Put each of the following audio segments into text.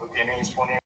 cuando tiene disponible.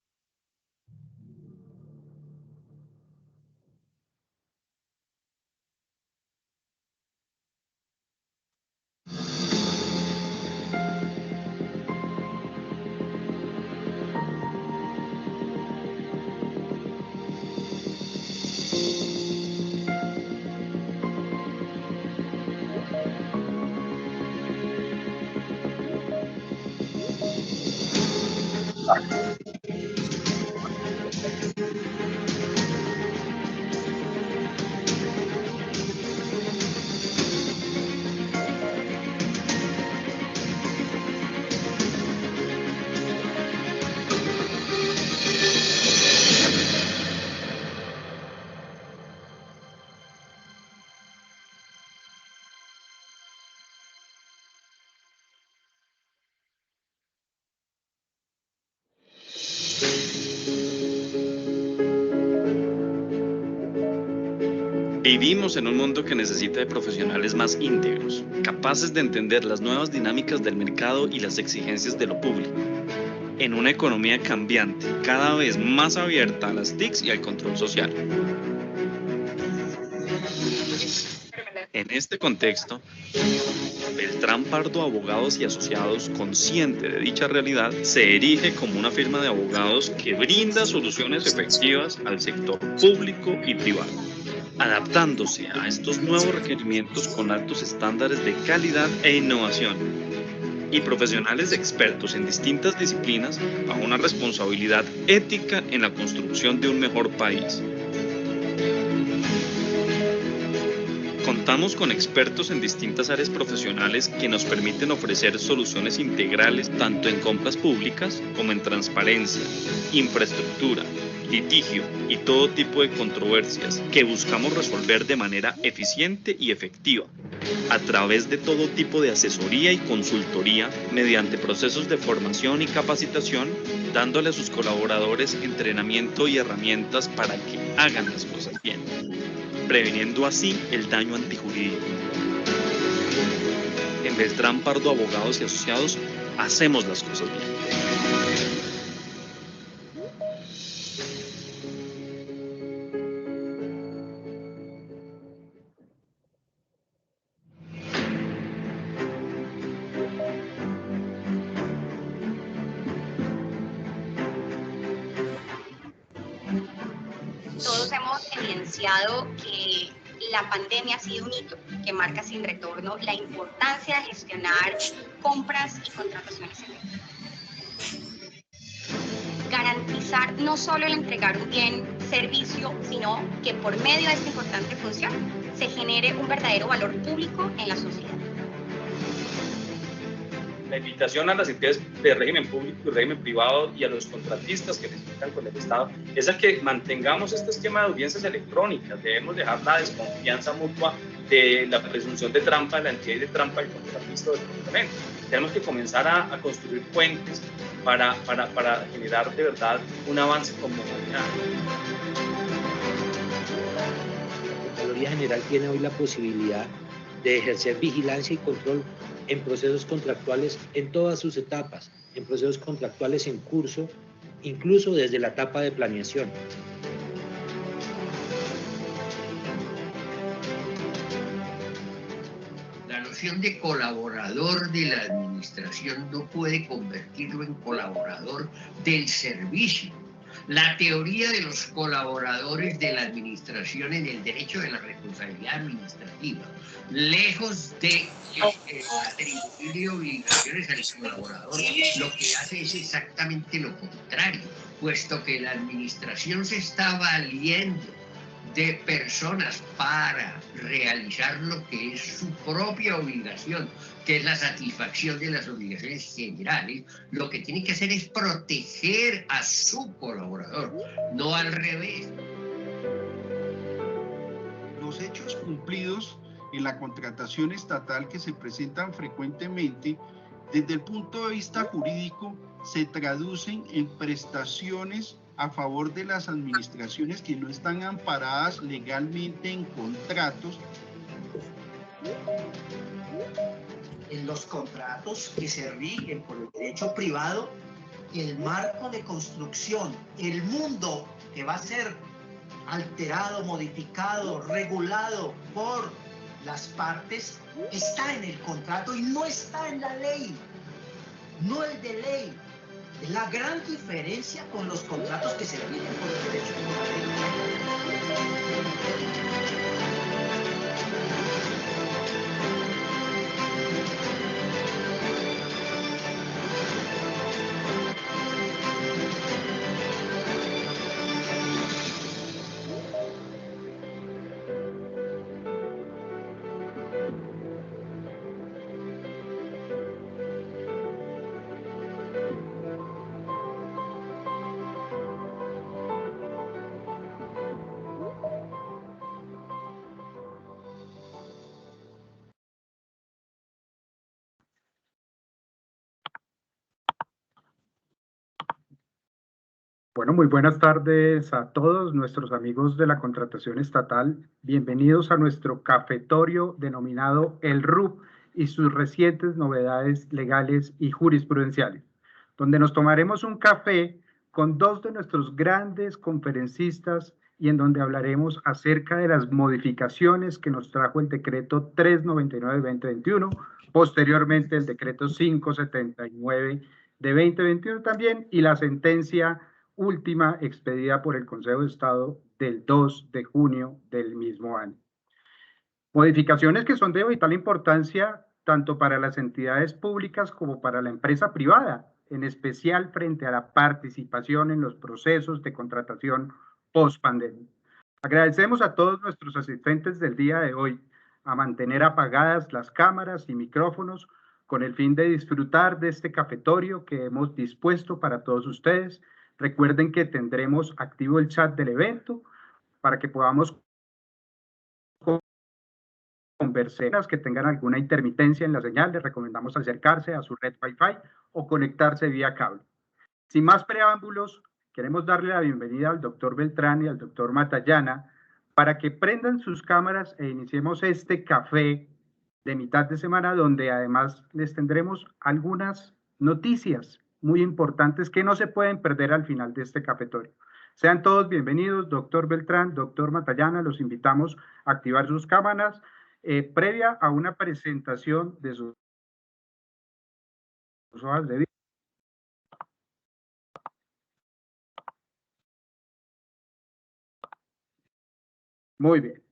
Vivimos en un mundo que necesita de profesionales más íntegros, capaces de entender las nuevas dinámicas del mercado y las exigencias de lo público. En una economía cambiante, cada vez más abierta a las TICs y al control social. En este contexto, Beltrán Pardo Abogados y Asociados, consciente de dicha realidad, se erige como una firma de abogados que brinda soluciones efectivas al sector público y privado, adaptándose a estos nuevos requerimientos con altos estándares de calidad e innovación, y profesionales expertos en distintas disciplinas bajo una responsabilidad ética en la construcción de un mejor país. Contamos con expertos en distintas áreas profesionales que nos permiten ofrecer soluciones integrales tanto en compras públicas como en transparencia, infraestructura, litigio y todo tipo de controversias que buscamos resolver de manera eficiente y efectiva a través de todo tipo de asesoría y consultoría mediante procesos de formación y capacitación, dándole a sus colaboradores entrenamiento y herramientas para que hagan las cosas bien, previniendo así el daño antijurídico. En Beltrán Pardo Abogados y Asociados hacemos las cosas bien. Todos hemos evidenciado que la pandemia ha sido un hito que marca sin retorno la importancia de gestionar compras y contrataciones efectivas. Garantizar no solo el entregar un bien, servicio, sino que por medio de esta importante función se genere un verdadero valor público en la sociedad. La invitación a las entidades de régimen público y régimen privado y a los contratistas que licitan con el Estado es a que mantengamos este esquema de audiencias electrónicas. Debemos dejar la desconfianza mutua de la presunción de trampa de la entidad y de trampa del contratista o del proponente. Tenemos que comenzar a construir puentes para generar de verdad un avance como humanidad. La Contraloría General tiene hoy la posibilidad de ejercer vigilancia y control en procesos contractuales en todas sus etapas, en procesos contractuales en curso, incluso desde la etapa de planeación. La noción de colaborador de la administración no puede convertirlo en colaborador del servicio. La teoría de los colaboradores de la administración en el derecho de la responsabilidad administrativa, lejos de atribuirle obligaciones al colaborador, lo que hace es exactamente lo contrario, puesto que la administración se está valiendo de personas para realizar lo que es su propia obligación, que es la satisfacción de las obligaciones generales. Lo que tiene que hacer es proteger a su colaborador, no al revés. Los hechos cumplidos en la contratación estatal que se presentan frecuentemente, desde el punto de vista jurídico, se traducen en prestaciones a favor de las administraciones que no están amparadas legalmente en contratos. En los contratos que se rigen por el derecho privado, el marco de construcción, el mundo que va a ser alterado, modificado, regulado por las partes, está en el contrato y no está en la ley. No es de ley. Es la gran diferencia con los contratos que se rigen por el derecho Bueno, muy buenas tardes a todos nuestros amigos de la contratación estatal. Bienvenidos a nuestro cafetorio denominado El RUP y sus recientes novedades legales y jurisprudenciales, donde nos tomaremos un café con dos de nuestros grandes conferencistas y en donde hablaremos acerca de las modificaciones que nos trajo el decreto 399-2021, posteriormente el decreto 579 de 2021 también, y la sentencia última expedida por el Consejo de Estado del 2 de junio del mismo año. Modificaciones que son de vital importancia tanto para las entidades públicas como para la empresa privada, en especial frente a la participación en los procesos de contratación post-pandemia. Agradecemos a todos nuestros asistentes del día de hoy a mantener apagadas las cámaras y micrófonos con el fin de disfrutar de este cafetorio que hemos dispuesto para todos ustedes. Recuerden que tendremos activo el chat del evento para que podamos conversar. Que tengan alguna intermitencia en la señal, les recomendamos acercarse a su red Wi-Fi o conectarse vía cable. Sin más preámbulos, queremos darle la bienvenida al doctor Beltrán y al doctor Matallana para que prendan sus cámaras e iniciemos este café de mitad de semana, donde además les tendremos algunas noticias muy importantes que no se pueden perder al final de este cafetorio. Sean todos bienvenidos, doctor Beltrán, doctor Matallana, los invitamos a activar sus cámaras previa a una presentación de sus hojas de vida. Muy bien,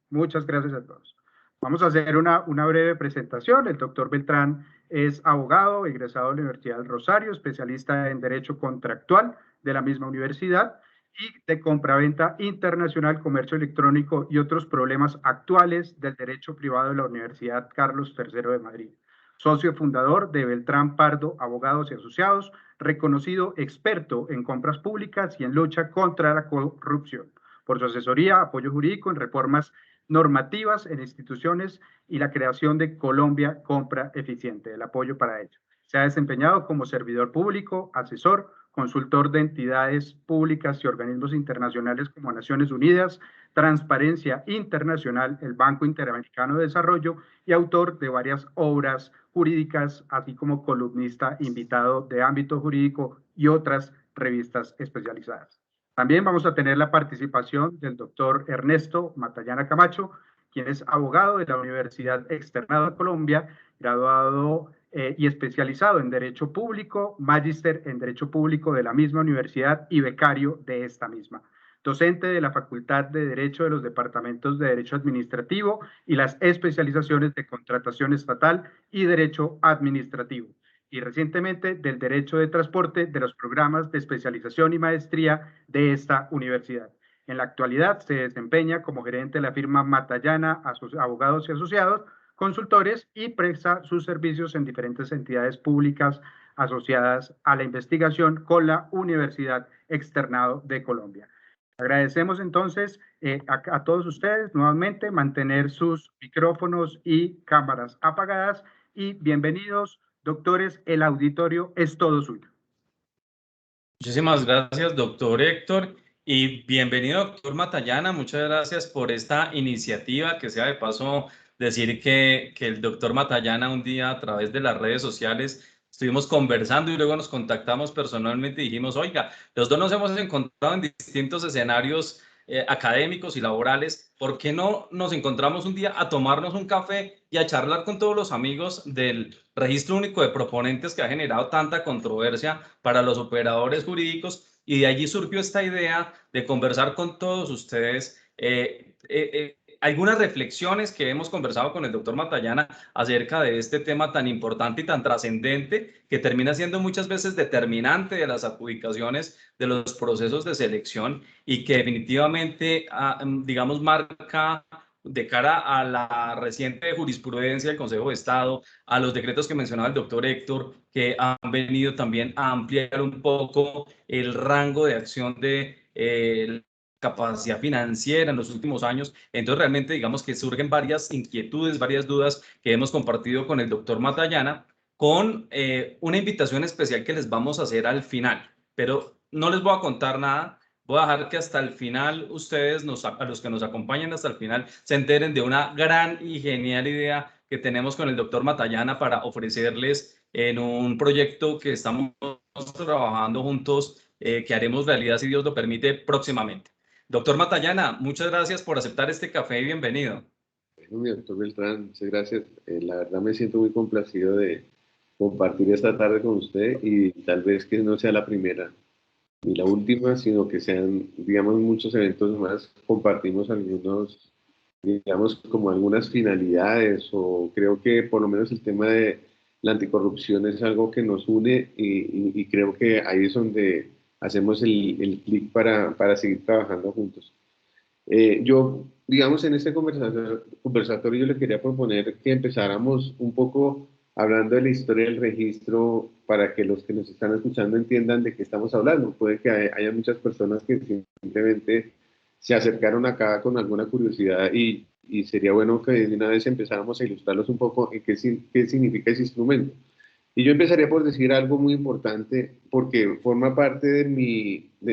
muchas gracias a todos. Vamos a hacer una breve presentación. El doctor Beltrán es abogado, egresado de la Universidad del Rosario, especialista en Derecho Contractual de la misma universidad y de compraventa internacional, comercio electrónico y otros problemas actuales del derecho privado de la Universidad Carlos III de Madrid. Socio fundador de Beltrán Pardo, Abogados y Asociados, reconocido experto en compras públicas y en lucha contra la corrupción. Por su asesoría, apoyo jurídico en reformas normativas en instituciones y la creación de Colombia Compra Eficiente, el apoyo para ello. Se ha desempeñado como servidor público, asesor, consultor de entidades públicas y organismos internacionales como Naciones Unidas, Transparencia Internacional, el Banco Interamericano de Desarrollo y autor de varias obras jurídicas, así como columnista invitado de ámbito jurídico y otras revistas especializadas. También vamos a tener la participación del doctor Ernesto Matallana Camacho, quien es abogado de la Universidad Externado de Colombia, graduado y especializado en Derecho Público, magíster en Derecho Público de la misma universidad y becario de esta misma. Docente de la Facultad de Derecho de los Departamentos de Derecho Administrativo y las especializaciones de Contratación Estatal y Derecho Administrativo. Y recientemente del Derecho de Transporte de los programas de especialización y maestría de esta universidad. En la actualidad se desempeña como gerente de la firma Matallana Abogados y Asociados, consultores, y presta sus servicios en diferentes entidades públicas asociadas a la investigación con la Universidad Externado de Colombia. Agradecemos entonces a todos ustedes nuevamente mantener sus micrófonos y cámaras apagadas y bienvenidos. Doctores, el auditorio es todo suyo. Muchísimas gracias, doctor Héctor, y bienvenido, doctor Matallana. Muchas gracias por esta iniciativa, que sea de paso decir que el doctor Matallana un día a través de las redes sociales estuvimos conversando y luego nos contactamos personalmente y dijimos, oiga, los dos nos hemos encontrado en distintos escenarios académicos y laborales, ¿por qué no nos encontramos un día a tomarnos un café y a charlar con todos los amigos del Registro Único de Proponentes que ha generado tanta controversia para los operadores jurídicos? Y de allí surgió esta idea de conversar con todos ustedes algunas reflexiones que hemos conversado con el doctor Matallana acerca de este tema tan importante y tan trascendente que termina siendo muchas veces determinante de las adjudicaciones de los procesos de selección y que definitivamente, digamos, marca de cara a la reciente jurisprudencia del Consejo de Estado, a los decretos que mencionaba el doctor Héctor, que han venido también a ampliar un poco el rango de acción de capacidad financiera en los últimos años. Entonces realmente digamos que surgen varias inquietudes, varias dudas que hemos compartido con el doctor Matallana, con una invitación especial que les vamos a hacer al final, pero no les voy a contar nada. Voy a dejar que hasta el final ustedes, a los que nos acompañan hasta el final, se enteren de una gran y genial idea que tenemos con el doctor Matallana para ofrecerles en un proyecto que estamos trabajando juntos, que haremos realidad, si Dios lo permite, próximamente. Doctor Matallana, muchas gracias por aceptar este café y bienvenido. Bueno, doctor Beltrán, muchas gracias. La verdad me siento muy complacido de compartir esta tarde con usted y tal vez que no sea la primera ni la última, sino que sean, digamos, muchos eventos más. Compartimos algunos, digamos, como algunas finalidades, o creo que por lo menos el tema de la anticorrupción es algo que nos une y creo que ahí es donde hacemos el clic para seguir trabajando juntos. Yo, digamos, en este conversatorio yo le quería proponer que empezáramos un poco hablando de la historia del registro para que los que nos están escuchando entiendan de qué estamos hablando. Puede que haya muchas personas que simplemente se acercaron acá con alguna curiosidad y sería bueno que de una vez empezáramos a ilustrarlos un poco en qué significa ese instrumento. Y yo empezaría por decir algo muy importante porque forma parte de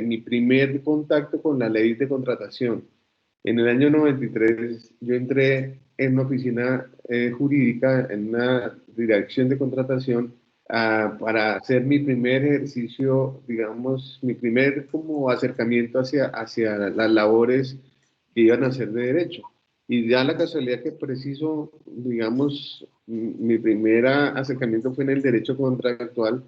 mi primer contacto con la ley de contratación. En el año 93 yo entré en una oficina jurídica, en una dirección de contratación, para hacer mi primer ejercicio, digamos, mi primer como acercamiento hacia las labores que iban a hacer de derecho. Y ya la casualidad que preciso, digamos, mi primer acercamiento fue en el derecho contractual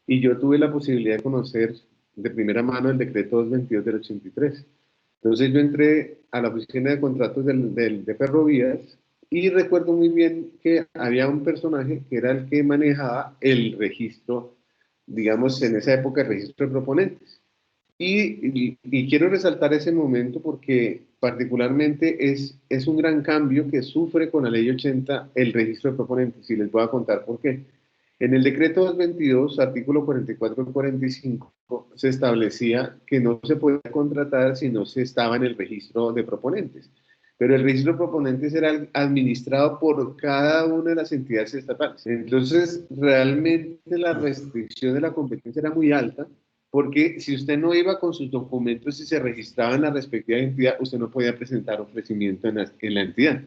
y yo tuve la posibilidad de conocer de primera mano el decreto 222 del 83. Entonces yo entré a la oficina de contratos de Ferrovías y recuerdo muy bien que había un personaje que era el que manejaba el registro, digamos, en esa época el registro de proponentes. Y quiero resaltar ese momento porque particularmente es un gran cambio que sufre con la ley 80 el registro de proponentes, y les voy a contar por qué. En el decreto 222, artículo 44 y 45, se establecía que no se podía contratar si no se estaba en el registro de proponentes. Pero el registro de proponentes era administrado por cada una de las entidades estatales. Entonces, realmente la restricción de la competencia era muy alta, porque si usted no iba con sus documentos y se registraba en la respectiva entidad, usted no podía presentar ofrecimiento en la entidad.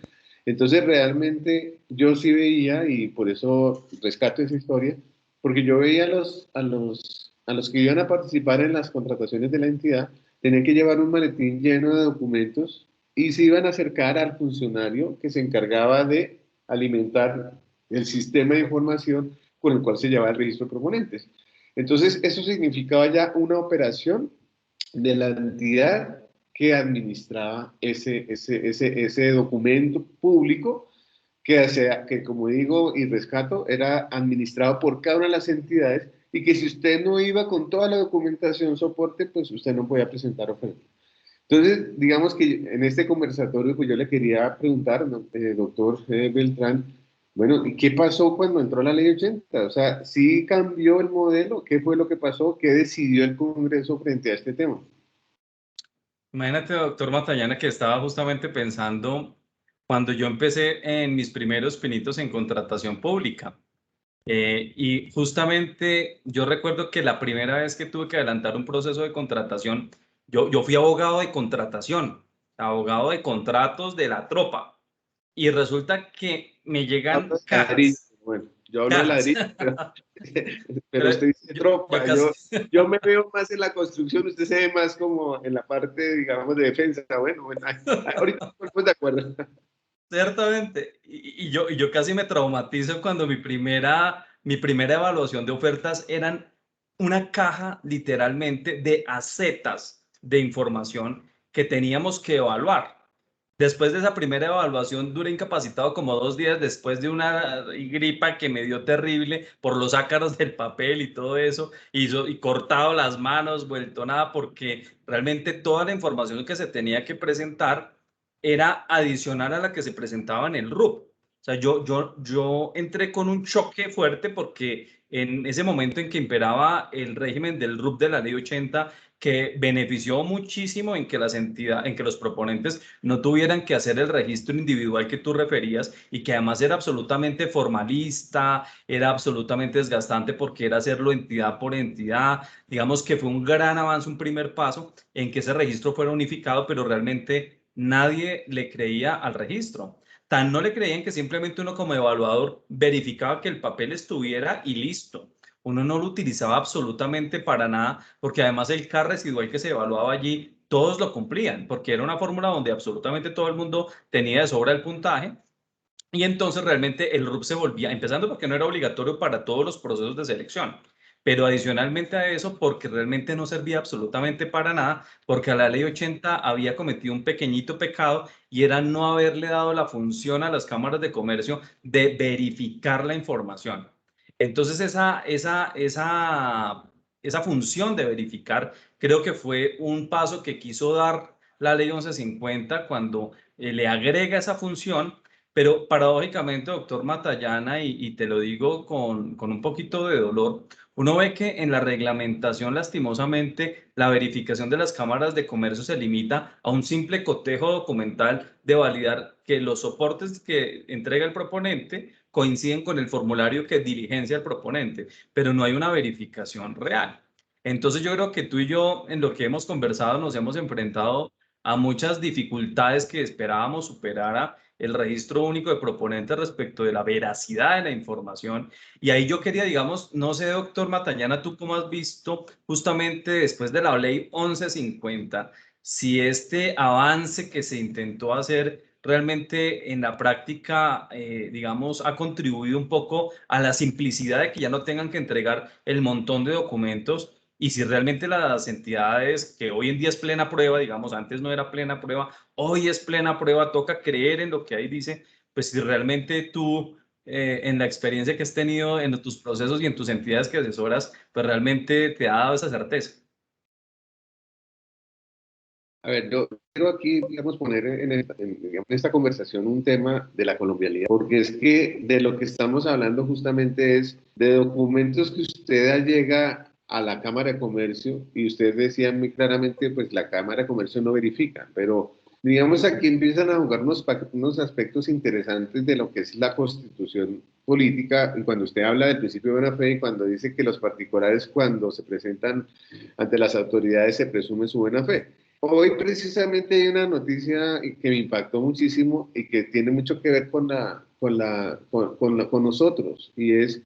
Entonces, realmente yo sí veía, y por eso rescato esa historia, porque yo veía a los que iban a participar en las contrataciones de la entidad, tenían que llevar un maletín lleno de documentos y se iban a acercar al funcionario que se encargaba de alimentar el sistema de información con el cual se llevaba el registro de proponentes. Entonces, eso significaba ya una operación de la entidad que administraba ese documento público que, como digo y rescato, era administrado por cada una de las entidades, y que si usted no iba con toda la documentación soporte, pues usted no podía presentar oferta. Entonces, digamos que en este conversatorio pues yo le quería preguntar, doctor Beltrán, bueno, ¿qué pasó cuando entró la ley 80? O sea, ¿sí cambió el modelo? ¿Qué fue lo que pasó? ¿Qué decidió el Congreso frente a este tema? Imagínate, doctor Matallana, que estaba justamente pensando cuando yo empecé en mis primeros pinitos en contratación pública. Y justamente yo recuerdo que la primera vez que tuve que adelantar un proceso de contratación, yo fui abogado de contratación, abogado de contratos de la tropa. Y resulta que me llegan cartas. Bueno. Yo hablo de ladrillo, pero usted dice tropa. Yo me veo más en la construcción, usted se ve más como en la parte, digamos, de defensa. Bueno, ahorita estamos de acuerdo. Ciertamente. Y yo casi me traumatizo cuando mi primera evaluación de ofertas eran una caja literalmente de acetas de información que teníamos que evaluar. Después de esa primera evaluación duré incapacitado como 2 días después de una gripa que me dio terrible por los ácaros del papel y todo eso, y cortado las manos, vuelto nada, porque realmente toda la información que se tenía que presentar era adicional a la que se presentaba en el RUP. O sea, yo entré con un choque fuerte porque en ese momento en que imperaba el régimen del RUP de la Ley 80, que benefició muchísimo en que en que los proponentes no tuvieran que hacer el registro individual que tú referías, y que además era absolutamente formalista, era absolutamente desgastante porque era hacerlo entidad por entidad. Digamos que fue un gran avance, un primer paso en que ese registro fuera unificado, pero realmente nadie le creía al registro. Tan no le creían que simplemente uno como evaluador verificaba que el papel estuviera y listo. Uno no lo utilizaba absolutamente para nada, porque además el CAR residual que se evaluaba allí, todos lo cumplían, porque era una fórmula donde absolutamente todo el mundo tenía de sobra el puntaje. Y entonces realmente el RUP se volvía, empezando porque no era obligatorio para todos los procesos de selección, pero adicionalmente a eso porque realmente no servía absolutamente para nada, porque a la Ley 80 había cometido un pequeñito pecado, y era no haberle dado la función a las cámaras de comercio de verificar la información. Entonces esa función de verificar creo que fue un paso que quiso dar la Ley 1150 cuando le agrega esa función. Pero paradójicamente, doctor Matallana, y te lo digo con un poquito de dolor, uno ve que en la reglamentación, lastimosamente, la verificación de las cámaras de comercio se limita a un simple cotejo documental de validar que los soportes que entrega el proponente coinciden con el formulario que diligencia el proponente, pero no hay una verificación real. Entonces yo creo que tú y yo, en lo que hemos conversado, nos hemos enfrentado a muchas dificultades que esperábamos superara el registro único de proponentes respecto de la veracidad de la información. Y ahí yo quería, digamos, no sé, doctor Matañana, tú cómo has visto justamente después de la ley 1150, si este avance que se intentó hacer realmente en la práctica, digamos, ha contribuido un poco a la simplicidad de que ya no tengan que entregar el montón de documentos, y si realmente las entidades, que hoy en día es plena prueba, digamos, antes no era plena prueba, hoy es plena prueba, toca creer en lo que ahí dice, pues si realmente tú, en la experiencia que has tenido en tus procesos y en tus entidades que asesoras, pues realmente te ha dado esa certeza. A ver, yo quiero aquí, digamos, poner digamos, en esta conversación un tema de la colombialidad, porque es que de lo que estamos hablando justamente es de documentos que usted llega a la Cámara de Comercio, y usted decía muy claramente, pues la Cámara de Comercio no verifica, pero digamos aquí empiezan a jugar unos aspectos interesantes de lo que es la Constitución política, y cuando usted habla del principio de buena fe y cuando dice que los particulares cuando se presentan ante las autoridades se presume su buena fe. Hoy precisamente hay una noticia que me impactó muchísimo y que tiene mucho que ver con nosotros, y es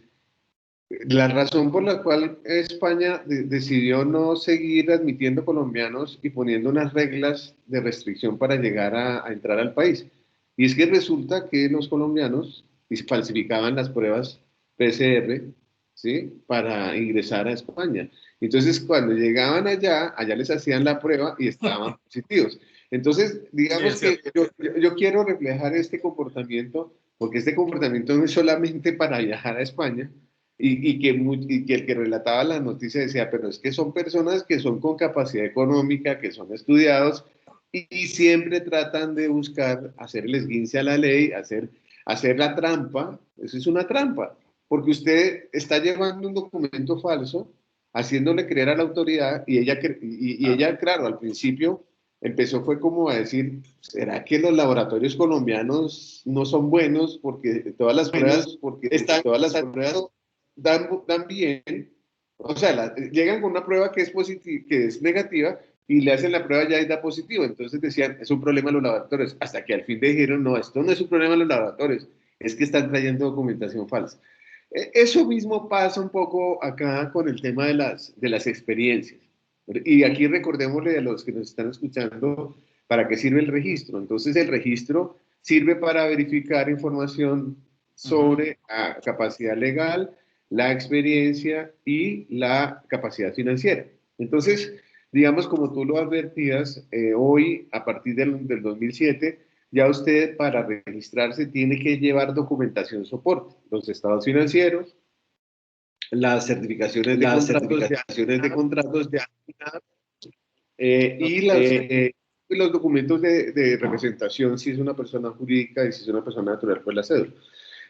la razón por la cual España decidió no seguir admitiendo colombianos y poniendo unas reglas de restricción para llegar a entrar al país. Y es que resulta que los colombianos falsificaban las pruebas PCR, ¿sí?, para ingresar a España. Entonces, cuando llegaban allá les hacían la prueba y estaban positivos. Entonces, digamos que yo quiero reflejar este comportamiento, porque este comportamiento no es solamente para viajar a España, y que el que relataba la noticia decía, pero es que son personas que son con capacidad económica, que son estudiados, y siempre tratan de buscar hacer el esguince a la ley, hacer la trampa. Eso es una trampa, porque usted está llevando un documento falso, haciéndole creer a la autoridad, y ella, claro, al principio fue como a decir, ¿será que los laboratorios colombianos no son buenos? Porque todas las pruebas dan bien, o sea, llegan con una prueba que es negativa, y le hacen la prueba ya y da positivo. Entonces decían, es un problema de los laboratorios, hasta que al fin dijeron, no, esto no es un problema de los laboratorios, es que están trayendo documentación falsa. Eso mismo pasa un poco acá con el tema de las experiencias. Y aquí recordémosle a los que nos están escuchando para qué sirve el registro. Entonces, el registro sirve para verificar información sobre la capacidad legal, la experiencia y la capacidad financiera. Entonces, digamos, como tú lo advertías, hoy, a partir del 2007, ya usted para registrarse tiene que llevar documentación soporte, los estados financieros, las certificaciones de contratos ya y los documentos de representación, si es una persona jurídica y si es una persona natural, pues la cédula.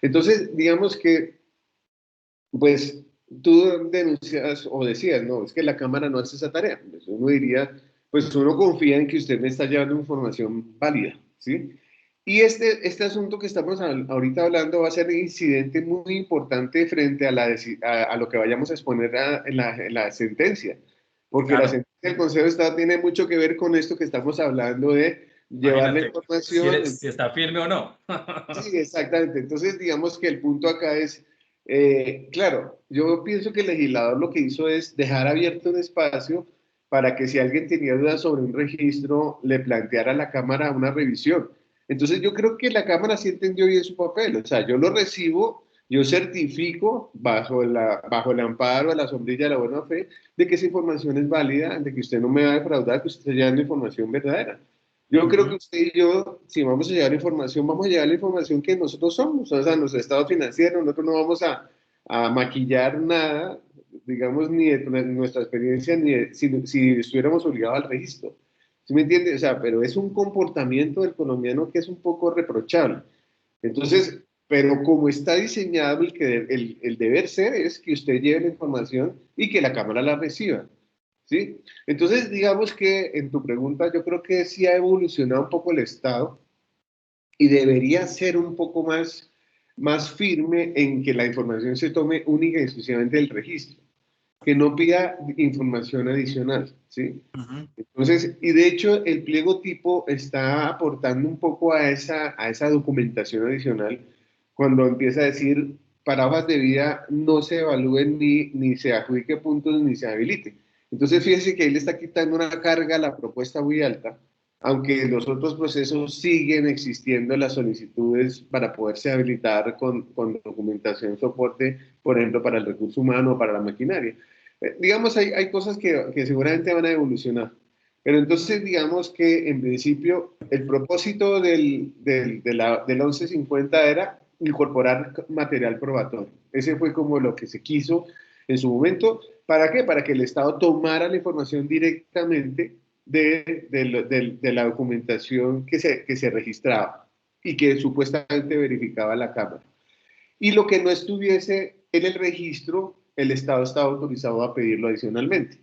Entonces, digamos que, pues, tú denuncias o decías, no, es que la Cámara no hace esa tarea. Pues uno diría, pues uno confía en que usted me está llevando información válida, ¿sí? Y este asunto que estamos ahorita hablando va a ser un incidente muy importante frente a lo que vayamos a exponer en la sentencia, porque Claro. la sentencia del Consejo de Estado tiene mucho que ver con esto que estamos hablando de llevar la información. Si está firme o no. Sí, exactamente. Entonces, digamos que el punto acá es, claro, yo pienso que el legislador lo que hizo es dejar abierto un espacio para que si alguien tenía dudas sobre un registro, le planteara a la Cámara una revisión. Entonces, yo creo que la Cámara sí entendió bien su papel. O sea, yo lo recibo, yo certifico bajo el amparo, a la sombrilla de la buena fe, de que esa información es válida, de que usted no me va a defraudar, que usted está llevando información verdadera. Yo creo que usted y yo, si vamos a llevar información, vamos a llevar la información que nosotros somos, o sea, nuestro estado financiero. Nosotros no vamos a maquillar nada, digamos, ni de nuestra experiencia, ni si estuviéramos obligados al registro. ¿Sí me entiende? O sea, pero es un comportamiento del colombiano que es un poco reprochable. Entonces, pero como está diseñado, el deber ser es que usted lleve la información y que la Cámara la reciba. ¿Sí? Entonces, digamos que en tu pregunta, yo creo que sí ha evolucionado un poco el Estado y debería ser un poco más firme en que la información se tome única y exclusivamente del registro, que no pida información adicional, ¿sí? Entonces, y de hecho, el pliego tipo está aportando un poco a esa documentación adicional cuando empieza a decir, para hojas de vida no se evalúen ni se adjudique puntos ni se habilite. Entonces, fíjense que ahí le está quitando una carga a la propuesta muy alta, aunque los otros procesos siguen existiendo las solicitudes para poderse habilitar con documentación soporte, por ejemplo, para el recurso humano o para la maquinaria. Digamos, hay cosas que seguramente van a evolucionar. Pero entonces, digamos que en principio el propósito del 1150 era incorporar material probatorio. Ese fue como lo que se quiso en su momento. ¿Para qué? Para que el Estado tomara la información directamente de la documentación que se registraba y que supuestamente verificaba la Cámara. Y lo que no estuviese en el registro, el Estado estaba autorizado a pedirlo adicionalmente.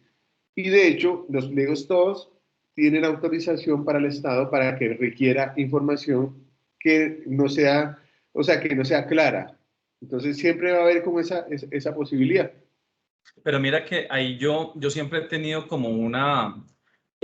Y de hecho, los pliegos todos tienen autorización para el Estado para que requiera información que no sea, o sea, que no sea clara. Entonces siempre va a haber como esa posibilidad. Pero mira que ahí yo siempre he tenido como una,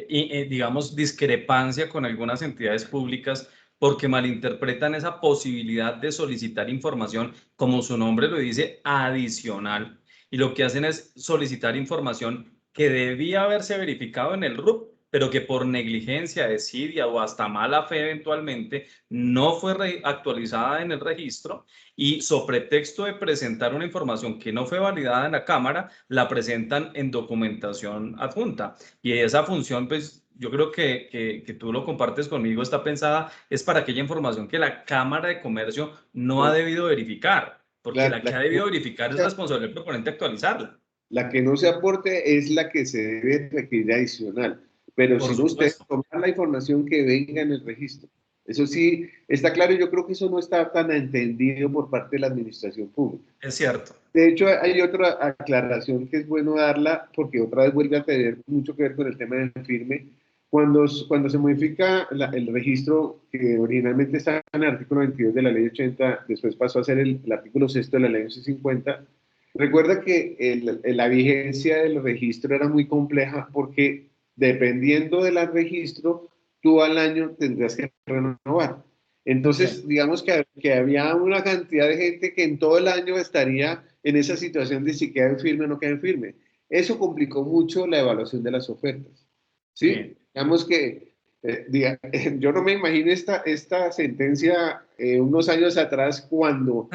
digamos, discrepancia con algunas entidades públicas porque malinterpretan esa posibilidad de solicitar información, como su nombre lo dice, adicional. Y lo que hacen es solicitar información que debía haberse verificado en el RUP, pero que por negligencia, desidia o hasta mala fe eventualmente no fue actualizada en el registro, y sobre pretexto de presentar una información que no fue validada en la Cámara, la presentan en documentación adjunta. Y esa función, pues yo creo que tú lo compartes conmigo, está pensada, es para aquella información que la Cámara de Comercio no ha debido verificar, porque la que ha debido verificar es responsable del proponente actualizarla. La que no se aporte es la que se debe requerir adicional, pero si no, usted tomar la información que venga en el registro. Eso sí, está claro, y yo creo que eso no está tan entendido por parte de la administración pública. Es cierto. De hecho, hay otra aclaración que es bueno darla, porque otra vez vuelve a tener mucho que ver con el tema del firme. Cuando se modifica el registro, que originalmente estaba en el artículo 22 de la ley 80, después pasó a ser el artículo 6 de la ley 1150, recuerda que la vigencia del registro era muy compleja porque dependiendo del registro, tú al año tendrías que renovar. Entonces, digamos que había una cantidad de gente que en todo el año estaría en esa situación de si queda en firme o no queda en firme. Eso complicó mucho la evaluación de las ofertas. ¿Sí? Bien. Digamos que yo no me imagino esta sentencia unos años atrás cuando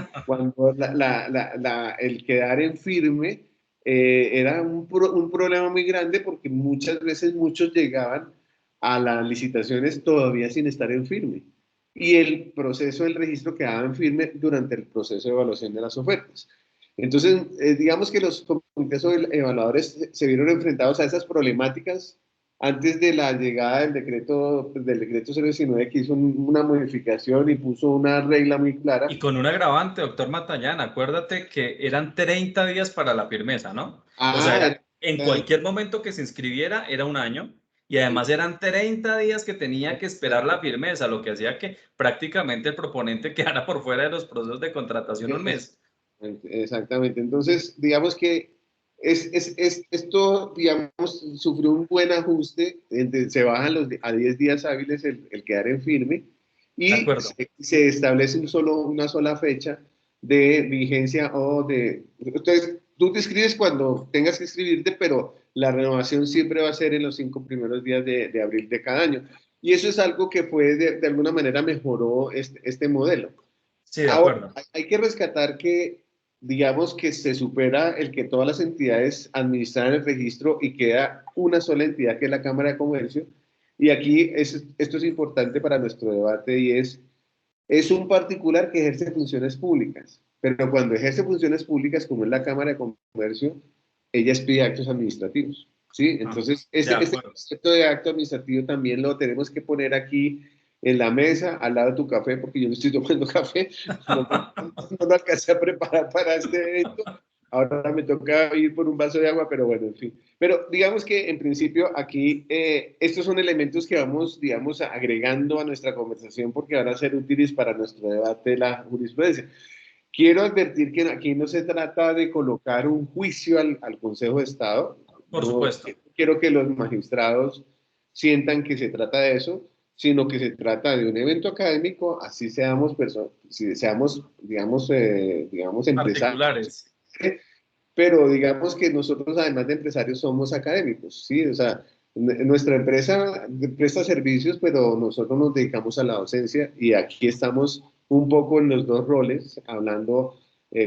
el quedar en firme era un problema muy grande porque muchas veces muchos llegaban a las licitaciones todavía sin estar en firme y el proceso del registro quedaba en firme durante el proceso de evaluación de las ofertas. Entonces, digamos que los comités evaluadores se vieron enfrentados a esas problemáticas antes de la llegada del decreto 019 que hizo una modificación y puso una regla muy clara. Y con un agravante, doctor Matallana, acuérdate que eran 30 días para la firmeza, ¿no? O sea, en cualquier momento que se inscribiera era un año y además eran 30 días que tenía que esperar la firmeza, lo que hacía que prácticamente el proponente quedara por fuera de los procesos de contratación un mes. Exactamente. Entonces, digamos que esto, digamos, sufrió un buen ajuste, se bajan a 10 días hábiles el quedar en firme y se establece una sola fecha de vigencia o de... Entonces, tú te inscribes cuando tengas que inscribirte, pero la renovación siempre va a ser en los 5 primeros días de abril de cada año. Y eso es algo que fue, de alguna manera, mejoró este modelo. Sí, de acuerdo. Ahora, hay que rescatar que, digamos que se supera el que todas las entidades administran el registro y queda una sola entidad que es la Cámara de Comercio. Y aquí esto es importante para nuestro debate y es un particular que ejerce funciones públicas, pero cuando ejerce funciones públicas como es la Cámara de Comercio, ella expide actos administrativos. ¿Sí? Entonces, este concepto de acto administrativo también lo tenemos que poner aquí en la mesa, al lado de tu café, porque yo no estoy tomando café, no lo alcancé a preparar para este evento, ahora me toca ir por un vaso de agua, pero bueno, en fin. Pero digamos que en principio aquí estos son elementos que vamos, digamos, agregando a nuestra conversación porque van a ser útiles para nuestro debate de la jurisprudencia. Quiero advertir que aquí no se trata de colocar un juicio al Consejo de Estado. Por supuesto. Quiero que los magistrados sientan que se trata de eso, sino que se trata de un evento académico, así seamos personas, si seamos, digamos empresarios. Pero digamos que nosotros, además de empresarios, somos académicos, ¿sí? O sea, nuestra empresa presta servicios, pero nosotros nos dedicamos a la docencia y aquí estamos un poco en los dos roles, hablando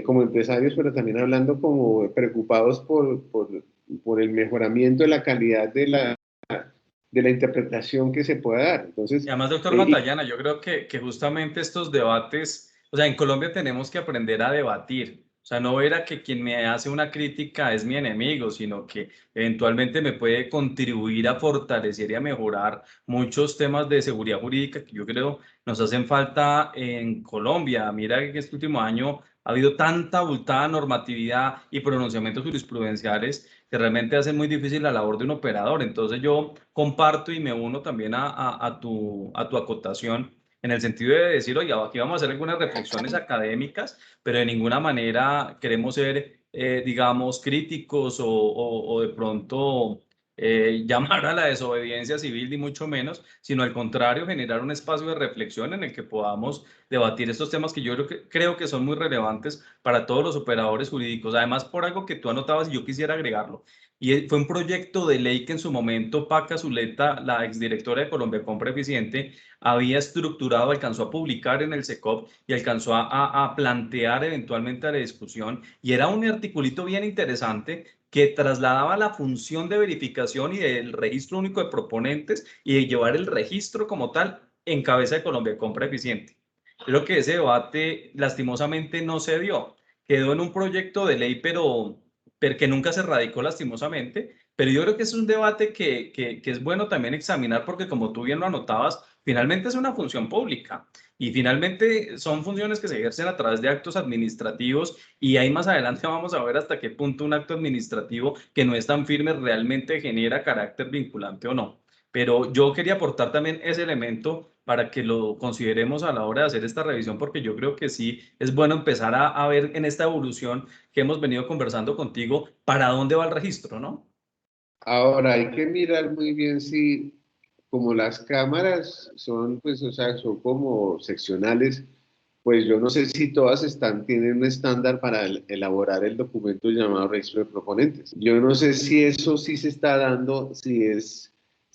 como empresarios, pero también hablando como preocupados por el mejoramiento de la calidad de la interpretación que se pueda dar. Entonces, y además, doctor Matallana, yo creo que justamente estos debates, o sea, en Colombia tenemos que aprender a debatir. O sea, no ver a que quien me hace una crítica es mi enemigo, sino que eventualmente me puede contribuir a fortalecer y a mejorar muchos temas de seguridad jurídica que yo creo nos hacen falta en Colombia. Mira que este último año ha habido tanta abultada normatividad y pronunciamientos jurisprudenciales que realmente hacen muy difícil la labor de un operador. Entonces yo comparto y me uno también a tu acotación en el sentido de decir, oye, aquí vamos a hacer algunas reflexiones académicas, pero de ninguna manera queremos ser, digamos, críticos o de pronto llamar a la desobediencia civil, ni mucho menos, sino al contrario, generar un espacio de reflexión en el que podamos debatir estos temas que yo creo que son muy relevantes para todos los operadores jurídicos. Además, por algo que tú anotabas y yo quisiera agregarlo, y fue un proyecto de ley que en su momento Paca Zuleta, la exdirectora de Colombia Compra Eficiente, había estructurado, alcanzó a publicar en el SECOP y alcanzó a plantear eventualmente a la discusión. Y era un articulito bien interesante que trasladaba la función de verificación y del registro único de proponentes y de llevar el registro como tal en cabeza de Colombia Compra Eficiente. Creo que ese debate lastimosamente no se dio. Quedó en un proyecto de ley, pero que nunca se radicó lastimosamente. Pero yo creo que es un debate que es bueno también examinar porque, como tú bien lo anotabas, finalmente es una función pública y finalmente son funciones que se ejercen a través de actos administrativos y ahí más adelante vamos a ver hasta qué punto un acto administrativo que no es tan firme realmente genera carácter vinculante o no. Pero yo quería aportar también ese elemento para que lo consideremos a la hora de hacer esta revisión, porque yo creo que sí es bueno empezar a ver en esta evolución que hemos venido conversando contigo, para dónde va el registro, ¿no? Ahora, hay que mirar muy bien si como las cámaras son, pues, o sea, son como seccionales, pues yo no sé si todas tienen un estándar para elaborar el documento llamado registro de proponentes. Yo no sé si eso sí se está dando, si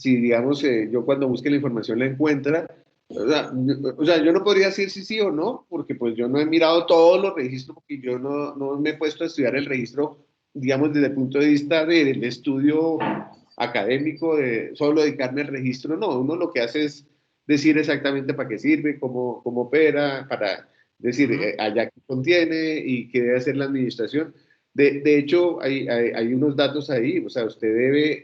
digamos, yo cuando busque la información la encuentra. O sea, yo no podría decir si sí o no, porque pues yo no he mirado todos los registros, porque yo no me he puesto a estudiar el registro, digamos, desde el punto de vista del estudio académico, de solo dedicarme al registro. No, uno lo que hace es decir exactamente para qué sirve, cómo opera, para decir allá qué contiene y qué debe hacer la administración. De hecho, hay unos datos ahí, o sea, usted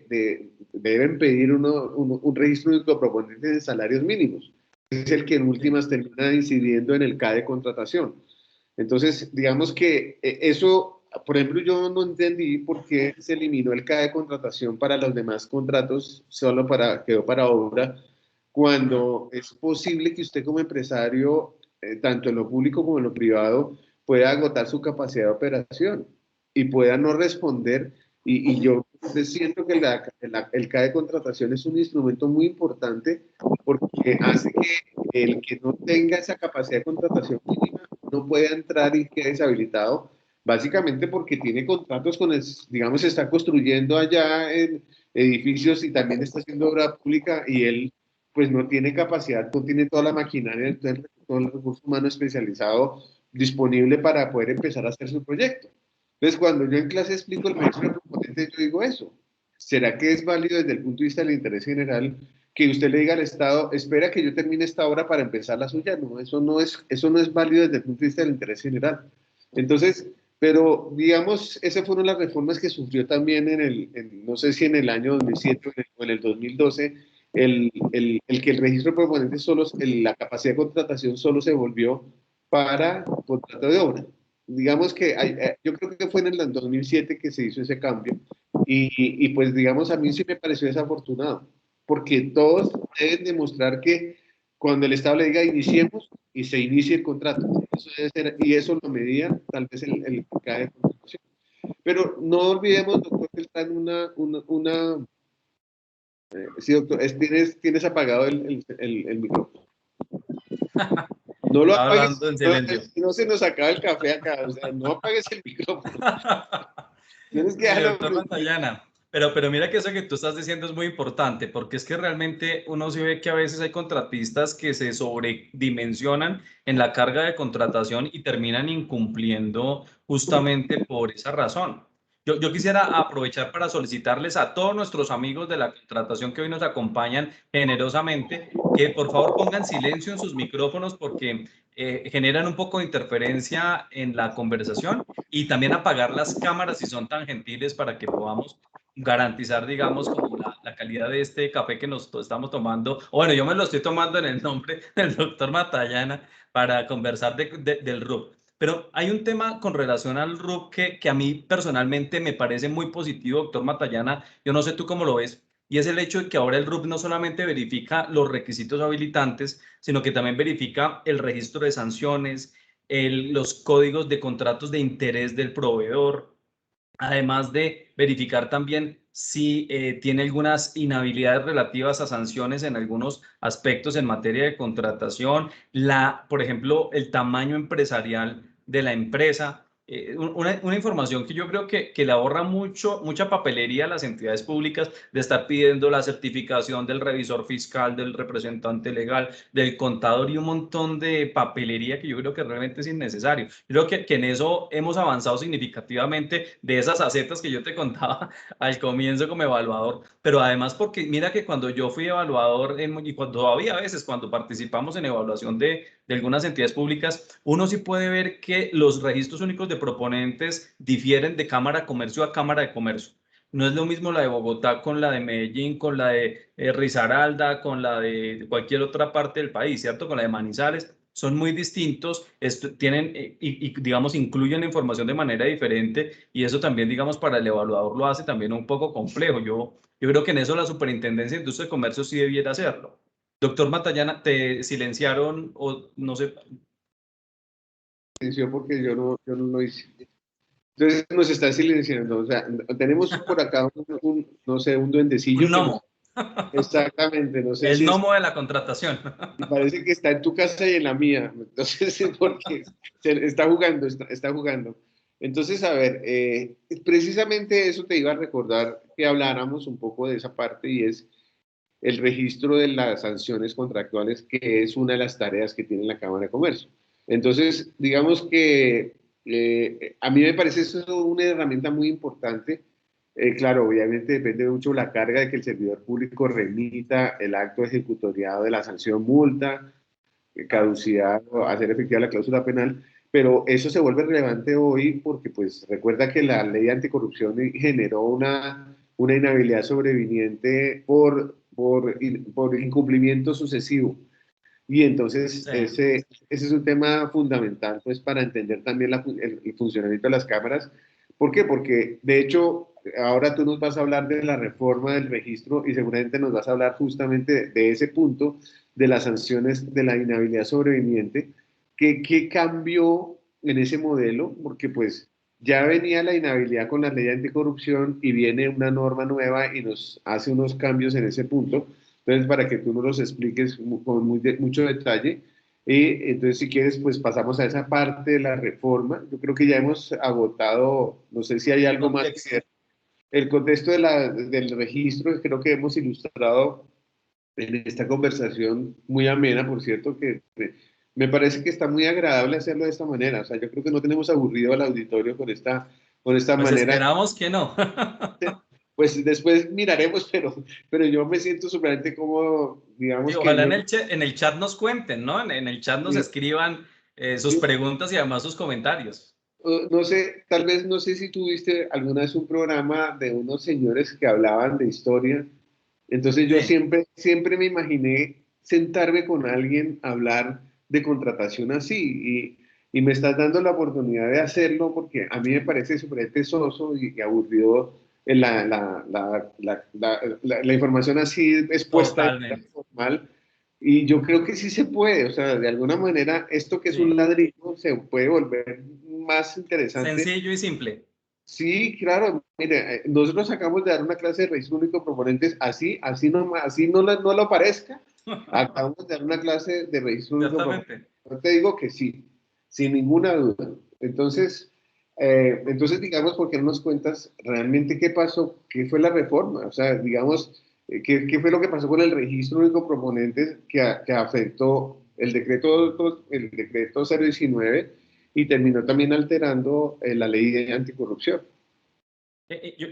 deben pedir un registro único de proponentes de salarios mínimos. Es el que en últimas termina incidiendo en el CAE de contratación. Entonces, digamos que eso, por ejemplo, yo no entendí por qué se eliminó el CAE de contratación para los demás contratos, solo quedó para obra, cuando es posible que usted como empresario, tanto en lo público como en lo privado, pueda agotar su capacidad de operación y pueda no responder. Y yo siento que el CAE de contratación es un instrumento muy importante porque hace que el que no tenga esa capacidad de contratación mínima no pueda entrar y quede deshabilitado, básicamente porque tiene contratos digamos, está construyendo allá en edificios y también está haciendo obra pública y él pues no tiene capacidad, no tiene toda la maquinaria, todo el recurso humano especializado disponible para poder empezar a hacer su proyecto. Entonces, cuando yo en clase explico el registro de proponentes, yo digo eso. ¿Será que es válido desde el punto de vista del interés general que usted le diga al Estado, espera que yo termine esta obra para empezar la suya? No, eso no es válido desde el punto de vista del interés general. Entonces, pero digamos, esas fueron las reformas que sufrió también no sé si en el año 2007 o en el 2012, el que el registro de proponentes la capacidad de contratación solo se volvió para contrato de obra. Digamos que yo creo que fue en el 2007 que se hizo ese cambio y pues digamos a mí sí me pareció desafortunado porque todos deben demostrar que cuando el Estado le diga iniciemos y se inicie el contrato, eso debe ser, y eso lo medía tal vez el CAE de contratación. Pero no olvidemos, doctor, que está en sí, doctor, tienes apagado el micrófono. No lo apagues, Hablando en silencio. no se nos acaba el café acá, o sea, no apagues el micrófono. Tienes que Sí, dejarlo. doctor Matallana, pero mira que eso que tú estás diciendo es muy importante, porque es que realmente uno sí ve que a veces hay contratistas que se sobredimensionan en la carga de contratación y terminan incumpliendo justamente por esa razón. Yo quisiera aprovechar para solicitarles a todos nuestros amigos de la contratación que hoy nos acompañan generosamente que por favor pongan silencio en sus micrófonos porque generan un poco de interferencia en la conversación y también apagar las cámaras si son tan gentiles para que podamos garantizar, digamos, como la calidad de este café que nos estamos tomando. Bueno, yo me lo estoy tomando en el nombre del doctor Matallana para conversar del RUP. Pero hay un tema con relación al RUP que a mí personalmente me parece muy positivo, doctor Matallana. Yo no sé tú cómo lo ves. Y es el hecho de que ahora el RUP no solamente verifica los requisitos habilitantes, sino que también verifica el registro de sanciones, los códigos de contratos de interés del proveedor, además de verificar también si tiene algunas inhabilidades relativas a sanciones en algunos aspectos en materia de contratación, por ejemplo, el tamaño empresarial de la empresa. Una información que yo creo que le ahorra mucha papelería a las entidades públicas de estar pidiendo la certificación del revisor fiscal, del representante legal, del contador y un montón de papelería que yo creo que realmente es innecesario. Yo creo que en eso hemos avanzado significativamente de esas acetas que yo te contaba al comienzo como evaluador, pero además porque mira que cuando yo fui evaluador y cuando todavía a veces cuando participamos en evaluación de algunas entidades públicas, uno sí puede ver que los registros únicos de proponentes difieren de Cámara de Comercio a Cámara de Comercio. No es lo mismo la de Bogotá con la de Medellín, con la de Risaralda, con la de cualquier otra parte del país, ¿cierto? Con la de Manizales. Son muy distintos, tienen y digamos incluyen la información de manera diferente y eso también digamos para el evaluador lo hace también un poco complejo. Yo creo que en eso la Superintendencia de Industria y Comercio sí debiera hacerlo. Doctor Matallana, ¿te silenciaron o no sé? Porque yo no lo hice. Entonces nos está silenciando, o sea, tenemos por acá no sé, un duendecillo. Un gnomo. Exactamente, no sé El si gnomo de la contratación. me parece que está en tu casa y en la mía, entonces porque está jugando, está jugando. Entonces, a ver, precisamente eso te iba a recordar que habláramos un poco de esa parte y es el registro de las sanciones contractuales, que es una de las tareas que tiene la Cámara de Comercio. Entonces, digamos que a mí me parece eso una herramienta muy importante. Claro, obviamente depende mucho la carga de que el servidor público remita el acto ejecutoriado de la sanción multa, caducidad o hacer efectiva la cláusula penal, pero eso se vuelve relevante hoy porque pues recuerda que la ley anticorrupción generó una inhabilidad sobreviniente por incumplimiento sucesivo. Y entonces Sí. ese es un tema fundamental pues para entender también el funcionamiento de las cámaras. ¿Por qué? Porque de hecho ahora tú nos vas a hablar de la reforma del registro y seguramente nos vas a hablar justamente de ese punto de las sanciones de la inhabilidad sobreviniente. ¿Qué cambió en ese modelo? Porque pues ya venía la inhabilidad con la ley anticorrupción y viene una norma nueva y nos hace unos cambios en ese punto. Entonces, para que tú nos los expliques con mucho detalle. Y entonces, si quieres, pues pasamos a esa parte de la reforma. Yo creo que ya hemos agotado, no sé si hay algo más que ver. El contexto del registro, creo que hemos ilustrado en esta conversación muy amena, por cierto, que me parece que está muy agradable hacerlo de esta manera. O sea, yo creo que no tenemos aburrido al auditorio con esta Pues manera. esperamos que no. Pues después miraremos, pero yo me siento supremamente cómodo, digamos Sí, que ojalá yo... en el chat nos cuenten, ¿no? En el chat nos escriban sus preguntas y además sus comentarios. No sé, tal vez no sé si tuviste alguna vez un programa de unos señores que hablaban de historia. Entonces yo Sí. siempre me imaginé sentarme con alguien a hablar de contratación así y me estás dando la oportunidad de hacerlo porque a mí me parece súper soso y aburrido la información así expuesta de manera Totalmente. formal. Y yo creo que sí se puede, o sea, de alguna manera esto que es un Sí. ladrillo se puede volver más interesante. Sencillo y simple. Sí, claro, mire, nosotros acabamos de dar una clase de registro único de proponentes así no lo parezca, acabamos de dar una clase de registro único de proponentes. Ciertamente. Yo te digo que sí, sin ninguna duda. Entonces digamos, ¿por qué no nos cuentas realmente qué pasó? ¿Qué fue la reforma? O sea, digamos, ¿qué fue lo que pasó con el registro único de proponentes que afectó el decreto 019 y terminó también alterando la ley de anticorrupción?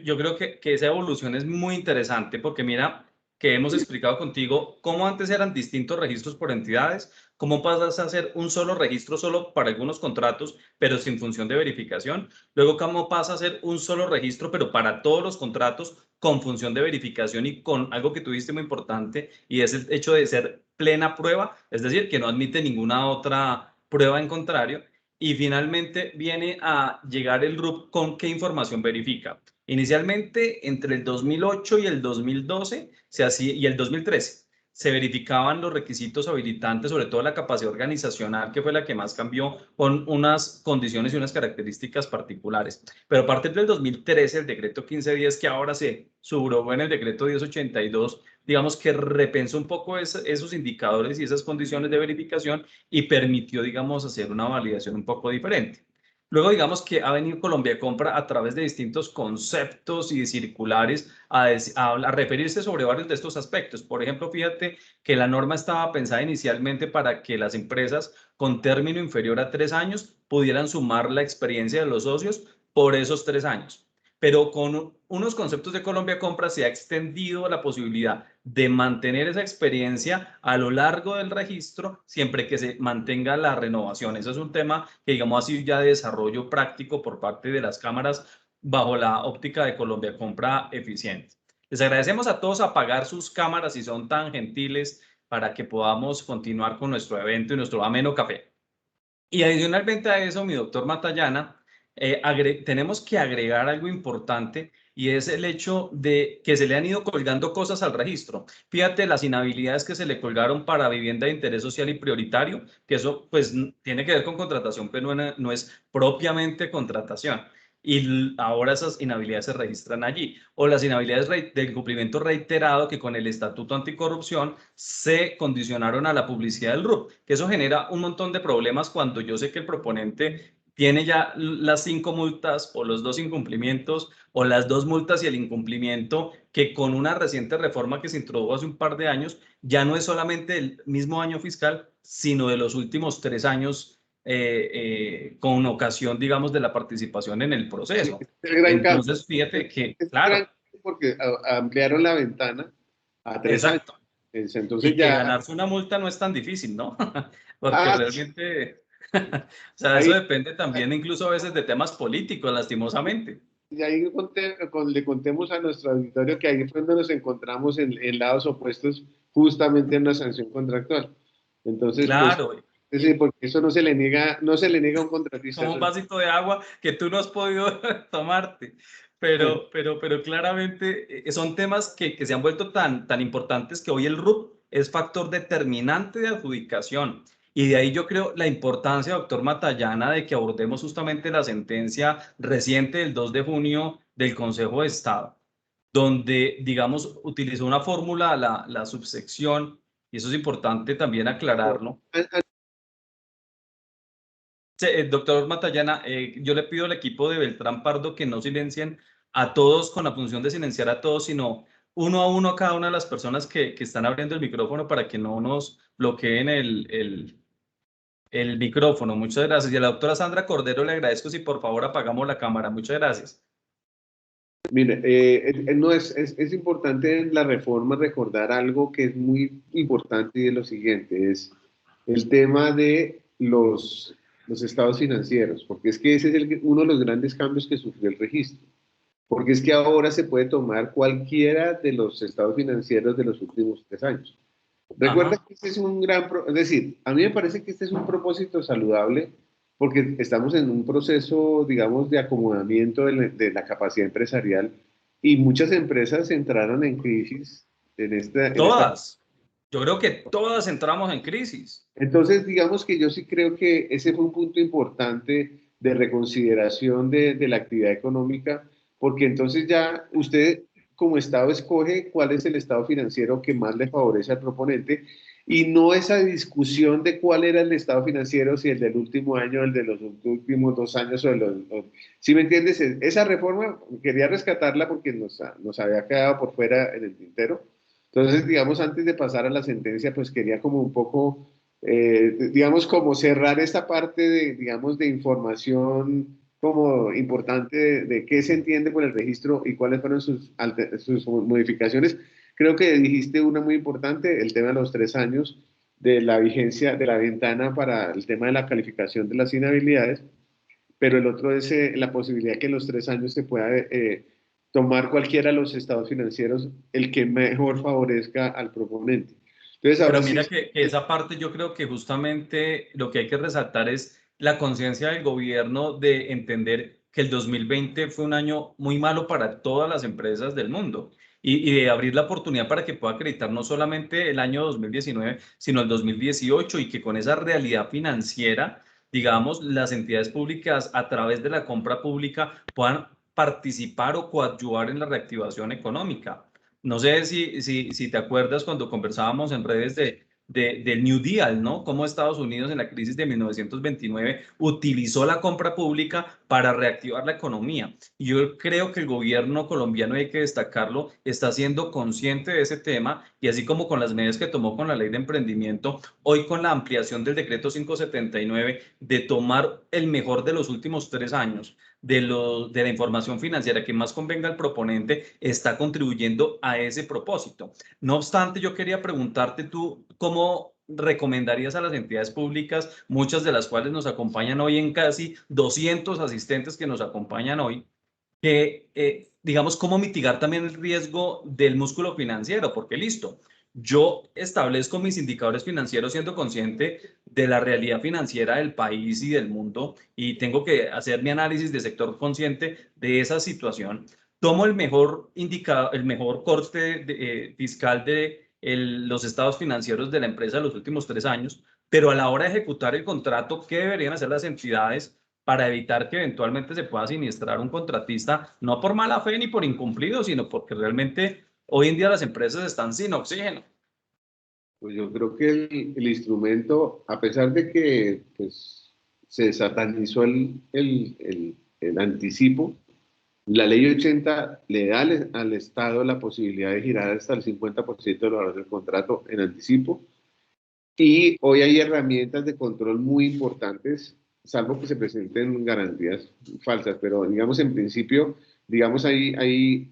Yo creo que esa evolución es muy interesante porque mira que hemos explicado contigo cómo antes eran distintos registros por entidades, cómo pasas a hacer un solo registro solo para algunos contratos, pero sin función de verificación. Luego, cómo pasa a ser un solo registro, pero para todos los contratos con función de verificación y con algo que tú dijiste muy importante y es el hecho de ser plena prueba, es decir, que no admite ninguna otra prueba en contrario. Y finalmente viene a llegar el RUP con qué información verifica. Inicialmente, entre el 2008 y el 2012 y el 2013, se verificaban los requisitos habilitantes, sobre todo la capacidad organizacional, que fue la que más cambió, con unas condiciones y unas características particulares. Pero a partir del 2013, el decreto 1510, que ahora se subrogó en el decreto 1082, digamos que repensó un poco esos indicadores y esas condiciones de verificación y permitió, digamos, hacer una validación un poco diferente. Luego, digamos que ha venido Colombia Compra a través de distintos conceptos y circulares a referirse sobre varios de estos aspectos. Por ejemplo, fíjate que la norma estaba pensada inicialmente para que las empresas con término inferior a 3 años pudieran sumar la experiencia de los socios por esos 3 años. Pero con unos conceptos de Colombia Compra se ha extendido la posibilidad de mantener esa experiencia a lo largo del registro, siempre que se mantenga la renovación. Eso es un tema que, digamos así, ya de desarrollo práctico por parte de las cámaras bajo la óptica de Colombia Compra eficiente. Les agradecemos a todos apagar sus cámaras si son tan gentiles para que podamos continuar con nuestro evento y nuestro ameno café. Y adicionalmente a eso, mi doctor Matallana, tenemos que agregar algo importante y es el hecho de que se le han ido colgando cosas al registro. Fíjate las inhabilidades que se le colgaron para vivienda de interés social y prioritario, que eso pues tiene que ver con contratación, pero no es propiamente contratación. y ahora esas inhabilidades se registran allí. O las inhabilidades del cumplimiento reiterado que con el Estatuto Anticorrupción se condicionaron a la publicidad del RUP, que eso genera un montón de problemas cuando yo sé que el proponente tiene ya las 5 multas o los 2 incumplimientos o las 2 multas y el incumplimiento, que con una reciente reforma que se introdujo hace un par de años, ya no es solamente el mismo año fiscal, sino de los últimos 3 años con ocasión, digamos, de la participación en el proceso. Sí, es el gran Entonces, cambio. fíjate que, Es claro. gran cambio porque ampliaron la ventana a 3 años. Exacto. Entonces Y que ya... ganarse una multa no es tan difícil, ¿no? Porque Ah, realmente, o sea, ahí, eso depende también incluso a veces de temas políticos, lastimosamente. y ahí le contemos a nuestro auditorio que ahí fue donde nos encontramos en lados opuestos justamente en una sanción contractual. Entonces, Claro, pues, es decir, porque eso no se le niega a un contratista. como un vasito de agua que tú no has podido tomarte. Pero claramente son temas que se han vuelto tan importantes que hoy el RUP es factor determinante de adjudicación. Y de ahí yo creo la importancia, doctor Matallana, de que abordemos justamente la sentencia reciente del 2 de junio del Consejo de Estado, donde, digamos, utilizó una fórmula, la subsección, y eso es importante también aclararlo. Doctor Matallana, yo le pido al equipo de Beltrán Pardo que no silencien a todos con la función de silenciar a todos, sino uno a uno a cada una de las personas que están abriendo el micrófono para que no nos bloqueen el micrófono. Muchas gracias. Y a la doctora Sandra Cordero le agradezco si por favor apagamos la cámara. Muchas gracias. Mire, no es importante en la reforma recordar algo que es muy importante y es lo siguiente, es el tema de los estados financieros, porque es que ese es uno de los grandes cambios que sufrió el registro, porque es que ahora se puede tomar cualquiera de los estados financieros de los últimos 3 años. Recuerda que este es un es decir, a mí me parece que este es un propósito saludable porque estamos en un proceso, digamos, de acomodamiento de la capacidad empresarial y muchas empresas entraron en crisis en esta... Todas. Yo creo que todas entramos en crisis. Entonces, digamos que yo sí creo que ese fue un punto importante de reconsideración de la actividad económica, porque entonces ya usted como Estado escoge cuál es el estado financiero que más le favorece al proponente y no esa discusión de cuál era el estado financiero, si el del último año, el de los últimos 2 años ¿sí me entiendes? Esa reforma quería rescatarla porque nos había quedado por fuera en el tintero. Entonces, digamos, antes de pasar a la sentencia, pues quería como un poco, digamos, como cerrar esta parte de, digamos, de información como importante de qué se entiende por el registro y cuáles fueron sus modificaciones. Creo que dijiste una muy importante, el tema de los 3 años, de la vigencia, de la ventana para el tema de la calificación de las inhabilidades, pero el otro es la posibilidad que en los 3 años se pueda tomar cualquiera de los estados financieros, el que mejor favorezca al proponente. Entonces, ahora pero mira sí, que esa parte yo creo que justamente lo que hay que resaltar es la conciencia del gobierno de entender que el 2020 fue un año muy malo para todas las empresas del mundo y de abrir la oportunidad para que pueda acreditar no solamente el año 2019, sino el 2018 y que con esa realidad financiera, digamos, las entidades públicas a través de la compra pública puedan participar o coadyuvar en la reactivación económica. No sé si te acuerdas cuando conversábamos en redes del New Deal, ¿no? Cómo Estados Unidos en la crisis de 1929 utilizó la compra pública para reactivar la economía. Y yo creo que el gobierno colombiano, hay que destacarlo, está siendo consciente de ese tema y así como con las medidas que tomó con la ley de emprendimiento, hoy con la ampliación del decreto 579 de tomar el mejor de los últimos 3 años de la información financiera que más convenga al proponente, está contribuyendo a ese propósito. No obstante, yo quería preguntarte tú, ¿cómo recomendarías a las entidades públicas, muchas de las cuales nos acompañan hoy en casi 200 asistentes que nos acompañan hoy, que, digamos, cómo mitigar también el riesgo del músculo financiero? Porque listo, yo establezco mis indicadores financieros siendo consciente de la realidad financiera del país y del mundo y tengo que hacer mi análisis de sector consciente de esa situación. Tomo el mejor indicador, el mejor corte fiscal de los estados financieros de la empresa de los últimos 3 años, pero a la hora de ejecutar el contrato, ¿qué deberían hacer las entidades para evitar que eventualmente se pueda siniestrar un contratista, no por mala fe ni por incumplido, sino porque realmente hoy en día las empresas están sin oxígeno? Pues yo creo que el instrumento, a pesar de que pues, se satanizó el anticipo, la ley 80 le da al Estado la posibilidad de girar hasta el 50% del valor del contrato en anticipo, y hoy hay herramientas de control muy importantes, salvo que se presenten garantías falsas, pero digamos en principio, digamos hay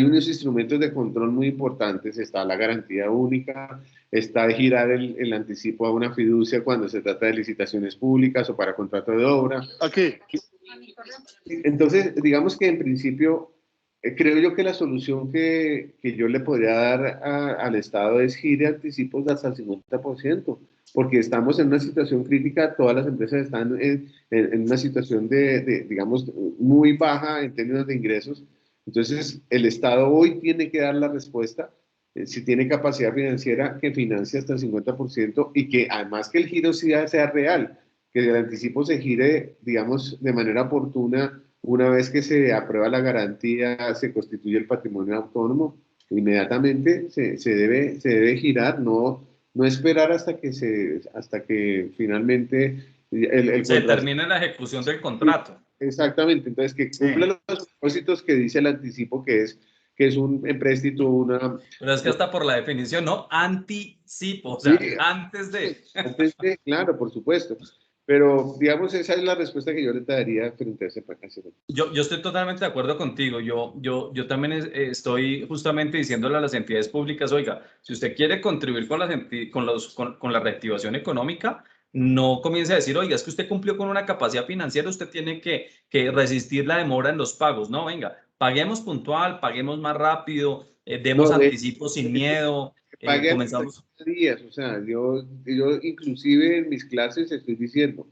unos instrumentos de control muy importantes. Está la garantía única, está girar el anticipo a una fiducia cuando se trata de licitaciones públicas o para contrato de obra. Aquí. Entonces, digamos que en principio, creo yo que la solución que yo le podría dar al Estado es gire anticipos hasta el 50%, porque estamos en una situación crítica, todas las empresas están en una situación digamos, muy baja en términos de ingresos. Entonces, el Estado hoy tiene que dar la respuesta, si tiene capacidad financiera, que financie hasta el 50% y que además que el giro sea real, que el anticipo se gire, digamos, de manera oportuna. Una vez que se aprueba la garantía, se constituye el patrimonio autónomo, inmediatamente se debe girar, no esperar hasta que finalmente se termine la ejecución del contrato. Exactamente, entonces que cumpla los propósitos que dice el anticipo, que es un empréstito, Pero es que hasta por la definición, ¿no? Anticipo, o sea, sí, antes de... Claro, por supuesto. Pero, digamos, esa es la respuesta que yo le daría frente a ese paquete. Yo estoy totalmente de acuerdo contigo. Yo también estoy justamente diciéndole a las entidades públicas, oiga, si usted quiere contribuir con la reactivación económica, no comience a decir, oiga, es que usted cumplió con una capacidad financiera, usted tiene que resistir la demora en los pagos. No, venga, paguemos puntual, paguemos más rápido, demos anticipos sin miedo. Comenzamos días, o sea, yo inclusive en mis clases estoy diciendo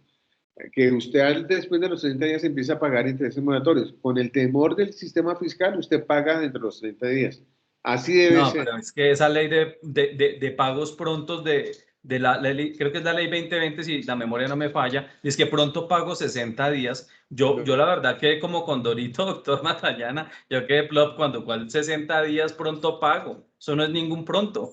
que usted después de los 30 días empieza a pagar intereses moratorios. Con el temor del sistema fiscal, usted paga dentro de los 30 días. Así debe ser. Pero es que esa ley de pagos prontos de la ley, creo que es la ley 2020, si la memoria no me falla, es que pronto pago 60 días. Yo la verdad que como Condorito, doctor Matallana, yo quedé plop cuál 60 días pronto pago. Eso no es ningún pronto.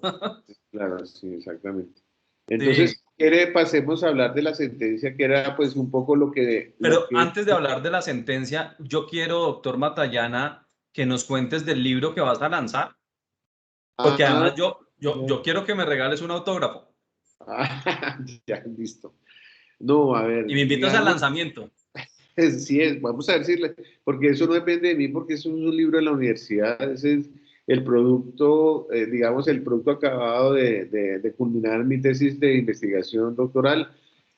Claro, sí, exactamente. Entonces, sí. Pasemos a hablar de la sentencia, que era pues un poco lo que... Pero antes de hablar de la sentencia, yo quiero, doctor Matallana, que nos cuentes del libro que vas a lanzar. Porque además yo quiero que me regales un autógrafo. Ya, listo. No, a ver. Y me invitas al lanzamiento. Sí, vamos a decirle, porque eso no depende de mí, porque eso es un libro de la universidad, ese es el producto, digamos, el producto acabado de culminar mi tesis de investigación doctoral.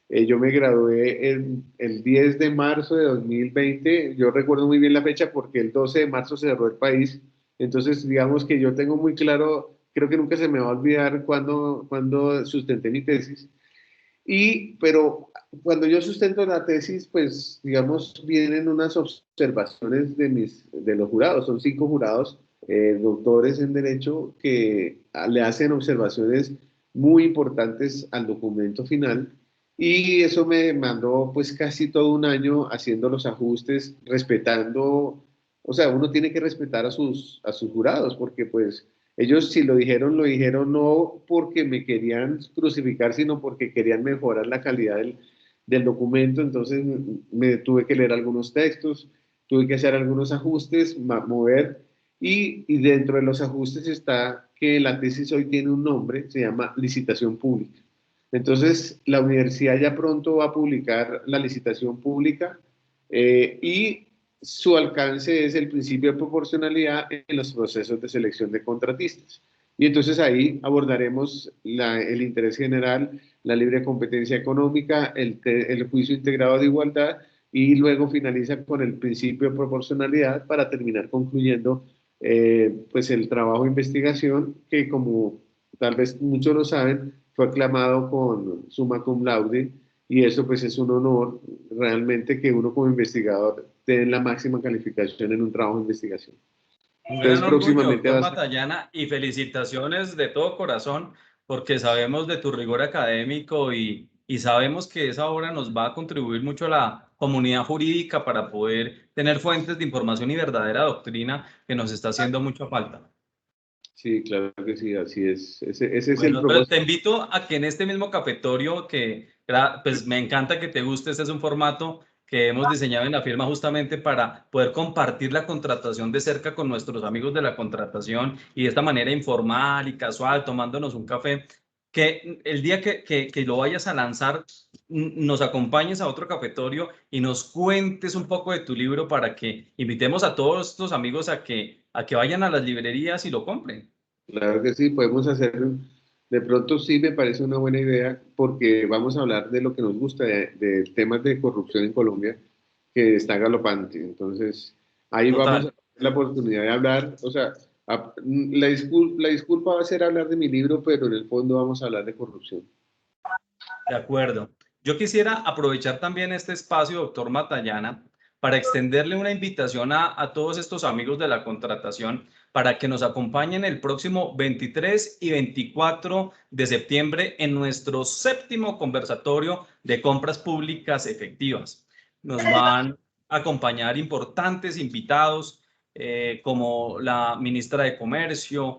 Yo me gradué el 10 de marzo de 2020, yo recuerdo muy bien la fecha porque el 12 de marzo se cerró el país, entonces digamos que yo tengo muy claro, creo que nunca se me va a olvidar cuando sustenté mi tesis, pero cuando yo sustento la tesis, pues digamos, vienen unas observaciones de los jurados, son 5 jurados, doctores en Derecho, que le hacen observaciones muy importantes al documento final, y eso me mandó pues casi todo un año haciendo los ajustes, respetando, o sea, uno tiene que respetar a sus jurados, porque pues ellos si lo dijeron no porque me querían crucificar, sino porque querían mejorar la calidad del documento. Entonces me tuve que leer algunos textos, tuve que hacer algunos ajustes, mover, y dentro de los ajustes está que la tesis hoy tiene un nombre, se llama licitación pública. Entonces la universidad ya pronto va a publicar la licitación pública y su alcance es el principio de proporcionalidad en los procesos de selección de contratistas. Y entonces ahí abordaremos el interés general, la libre competencia económica, el juicio integrado de igualdad, y luego finaliza con el principio de proporcionalidad para terminar concluyendo pues el trabajo de investigación que, como tal vez muchos lo saben, fue aclamado con summa cum laude, y eso pues es un honor realmente que uno como investigador tenga la máxima calificación en un trabajo de investigación. Un gran orgullo, doctor Matallana, y felicitaciones de todo corazón, porque sabemos de tu rigor académico y sabemos que esa obra nos va a contribuir mucho a comunidad jurídica para poder tener fuentes de información y verdadera doctrina que nos está haciendo mucha falta. Sí, claro que sí, así es. Ese es el Bueno, pero propósito. te invito a que en este mismo cafetorio, que pues me encanta que te guste, este es un formato que hemos diseñado en la firma justamente para poder compartir la contratación de cerca con nuestros amigos de la contratación y de esta manera informal y casual, tomándonos un café, que el día que lo vayas a lanzar, nos acompañes a otro cafetorio y nos cuentes un poco de tu libro para que invitemos a todos estos amigos a que vayan a las librerías y lo compren. Claro que sí, podemos hacer, de pronto sí me parece una buena idea porque vamos a hablar de lo que nos gusta, de temas de corrupción en Colombia, que está galopante. Entonces, ahí vamos a Total. tener la oportunidad de hablar, o sea, la disculpa va a ser hablar de mi libro, pero en el fondo vamos a hablar de corrupción. De acuerdo. Yo quisiera aprovechar también este espacio, doctor Matallana, para extenderle una invitación a todos estos amigos de la contratación para que nos acompañen el próximo 23 y 24 de septiembre en nuestro 7º conversatorio de compras públicas efectivas. Nos van a acompañar importantes invitados como la ministra de Comercio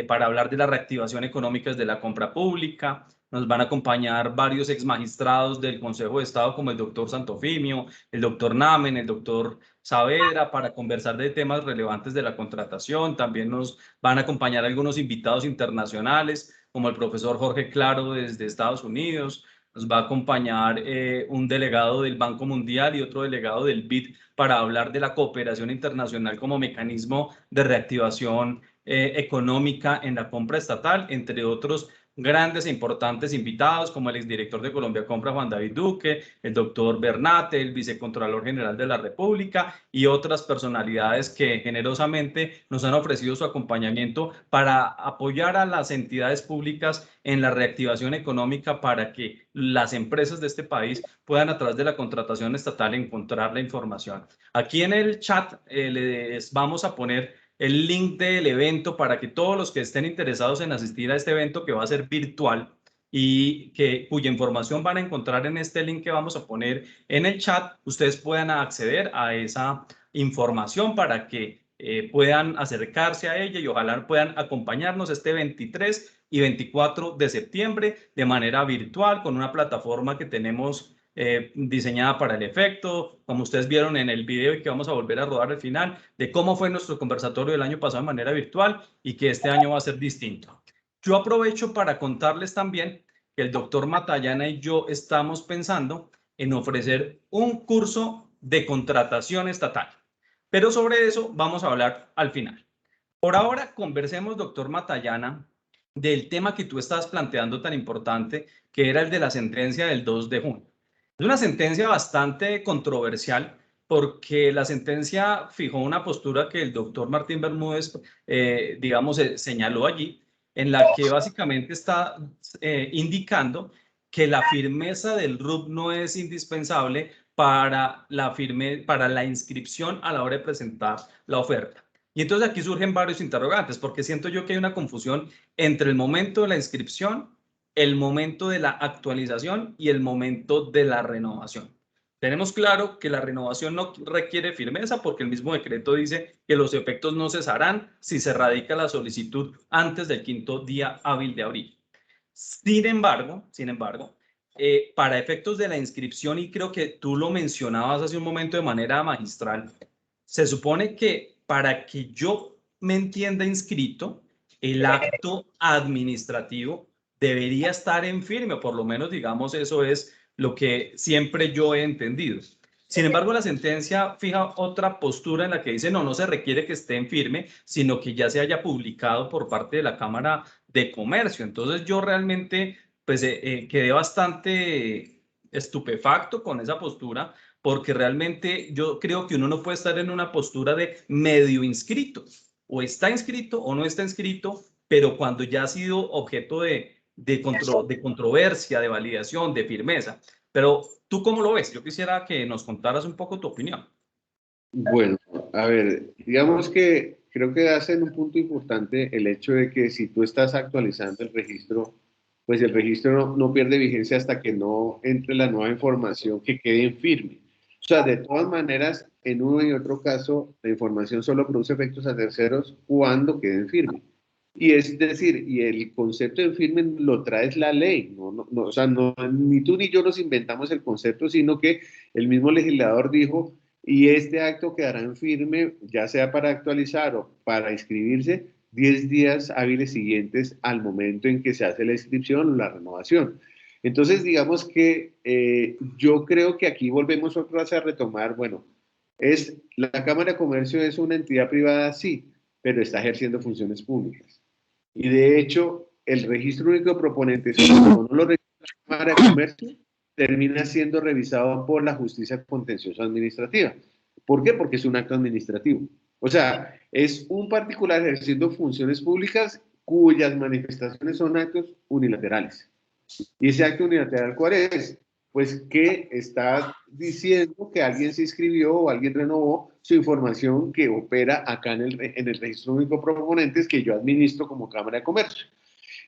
para hablar de la reactivación económica de la compra pública. Nos van a acompañar varios exmagistrados del Consejo de Estado como el doctor Santofimio, el doctor Namen, el doctor Saavedra para conversar de temas relevantes de la contratación. También nos van a acompañar algunos invitados internacionales como el profesor Jorge Claro desde Estados Unidos. Nos va a acompañar un delegado del Banco Mundial y otro delegado del BID para hablar de la cooperación internacional como mecanismo de reactivación económica en la compra estatal, entre otros grandes e importantes invitados como el exdirector de Colombia Compra Juan David Duque, el doctor Bernate, el vicecontralor general de la República y otras personalidades que generosamente nos han ofrecido su acompañamiento para apoyar a las entidades públicas en la reactivación económica para que las empresas de este país puedan a través de la contratación estatal encontrar la información. Aquí en el chat les vamos a poner el link del evento para que todos los que estén interesados en asistir a este evento que va a ser virtual y cuya información van a encontrar en este link que vamos a poner en el chat, ustedes puedan acceder a esa información para que puedan acercarse a ella y ojalá puedan acompañarnos este 23 y 24 de septiembre de manera virtual con una plataforma que tenemos diseñada para el efecto, como ustedes vieron en el video y que vamos a volver a rodar al final, de cómo fue nuestro conversatorio del año pasado de manera virtual y que este año va a ser distinto. Yo aprovecho para contarles también que el doctor Matallana y yo estamos pensando en ofrecer un curso de contratación estatal, pero sobre eso vamos a hablar al final. Por ahora conversemos, doctor Matallana, del tema que tú estabas planteando tan importante, que era el de la sentencia del 2 de junio. Es una sentencia bastante controversial porque la sentencia fijó una postura que el doctor Martín Bermúdez, digamos, señaló allí, en la que básicamente está indicando que la firmeza del RUP no es indispensable para la inscripción a la hora de presentar la oferta. Y entonces aquí surgen varios interrogantes, porque siento yo que hay una confusión entre el momento de la inscripción, el momento de la actualización y el momento de la renovación. Tenemos claro que la renovación no requiere firmeza porque el mismo decreto dice que los efectos no cesarán si se radica la solicitud antes del 5º día hábil de abril. Sin embargo, para efectos de la inscripción, y creo que tú lo mencionabas hace un momento de manera magistral, se supone que para que yo me entienda inscrito, el acto administrativo debería estar en firme, o por lo menos, digamos, eso es lo que siempre yo he entendido. Sin embargo, la sentencia fija otra postura en la que dice no se requiere que esté en firme, sino que ya se haya publicado por parte de la Cámara de Comercio. Entonces yo realmente pues quedé bastante estupefacto con esa postura, porque realmente yo creo que uno no puede estar en una postura de medio inscrito, o está inscrito o no está inscrito, pero cuando ya ha sido objeto de controversia, de validación, de firmeza. Pero ¿tú cómo lo ves? Yo quisiera que nos contaras un poco tu opinión. Bueno, a ver, digamos que creo que hacen un punto importante el hecho de que si tú estás actualizando el registro, pues el registro no pierde vigencia hasta que no entre la nueva información que quede en firme. O sea, de todas maneras, en uno y otro caso, la información solo produce efectos a terceros cuando quede en firme. Y es decir, y el concepto de firme lo trae la ley, o sea, ni tú ni yo nos inventamos el concepto, sino que el mismo legislador dijo, y este acto quedará en firme, ya sea para actualizar o para inscribirse, 10 días hábiles siguientes al momento en que se hace la inscripción o la renovación. Entonces, digamos que yo creo que aquí volvemos otra vez a retomar, bueno, la Cámara de Comercio es una entidad privada, sí, pero está ejerciendo funciones públicas. Y de hecho, el registro único de proponentes, cuando no lo registra la Cámara de Comercio, termina siendo revisado por la justicia contenciosa administrativa. ¿Por qué? Porque es un acto administrativo. O sea, es un particular ejerciendo funciones públicas cuyas manifestaciones son actos unilaterales. ¿Y ese acto unilateral cuál es? Pues que está diciendo que alguien se inscribió o alguien renovó su información que opera acá en el registro único de proponentes que yo administro como Cámara de Comercio.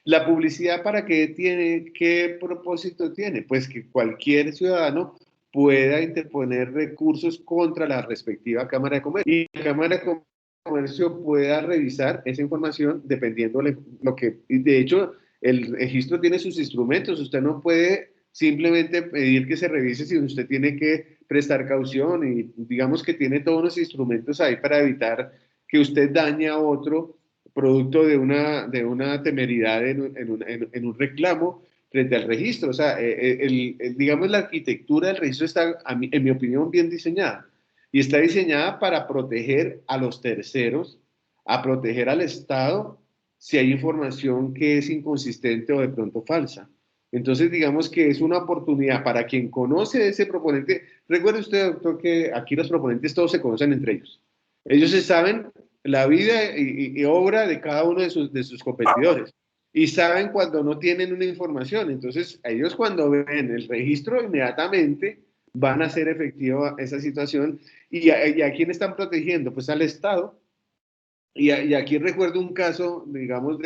¿La publicidad para qué tiene? ¿Qué propósito tiene? Pues que cualquier ciudadano pueda interponer recursos contra la respectiva Cámara de Comercio y la Cámara de Comercio pueda revisar esa información dependiendo de lo que, de hecho, el registro tiene sus instrumentos, usted no puede simplemente pedir que se revise si usted tiene que prestar caución y digamos que tiene todos los instrumentos ahí para evitar que usted dañe a otro producto de una temeridad en un reclamo frente al registro. O sea, digamos la arquitectura del registro está, en mi opinión, bien diseñada y está diseñada para proteger a los terceros, a proteger al Estado si hay información que es inconsistente o de pronto falsa. Entonces, digamos que es una oportunidad para quien conoce ese proponente. Recuerde usted, doctor, que aquí los proponentes todos se conocen entre ellos. Ellos se saben la vida y obra de cada uno de sus competidores y saben cuando no tienen una información. Entonces, ellos cuando ven el registro, inmediatamente van a hacer efectiva esa situación. ¿Y a quién están protegiendo? Pues al Estado. Y aquí recuerdo un caso, digamos,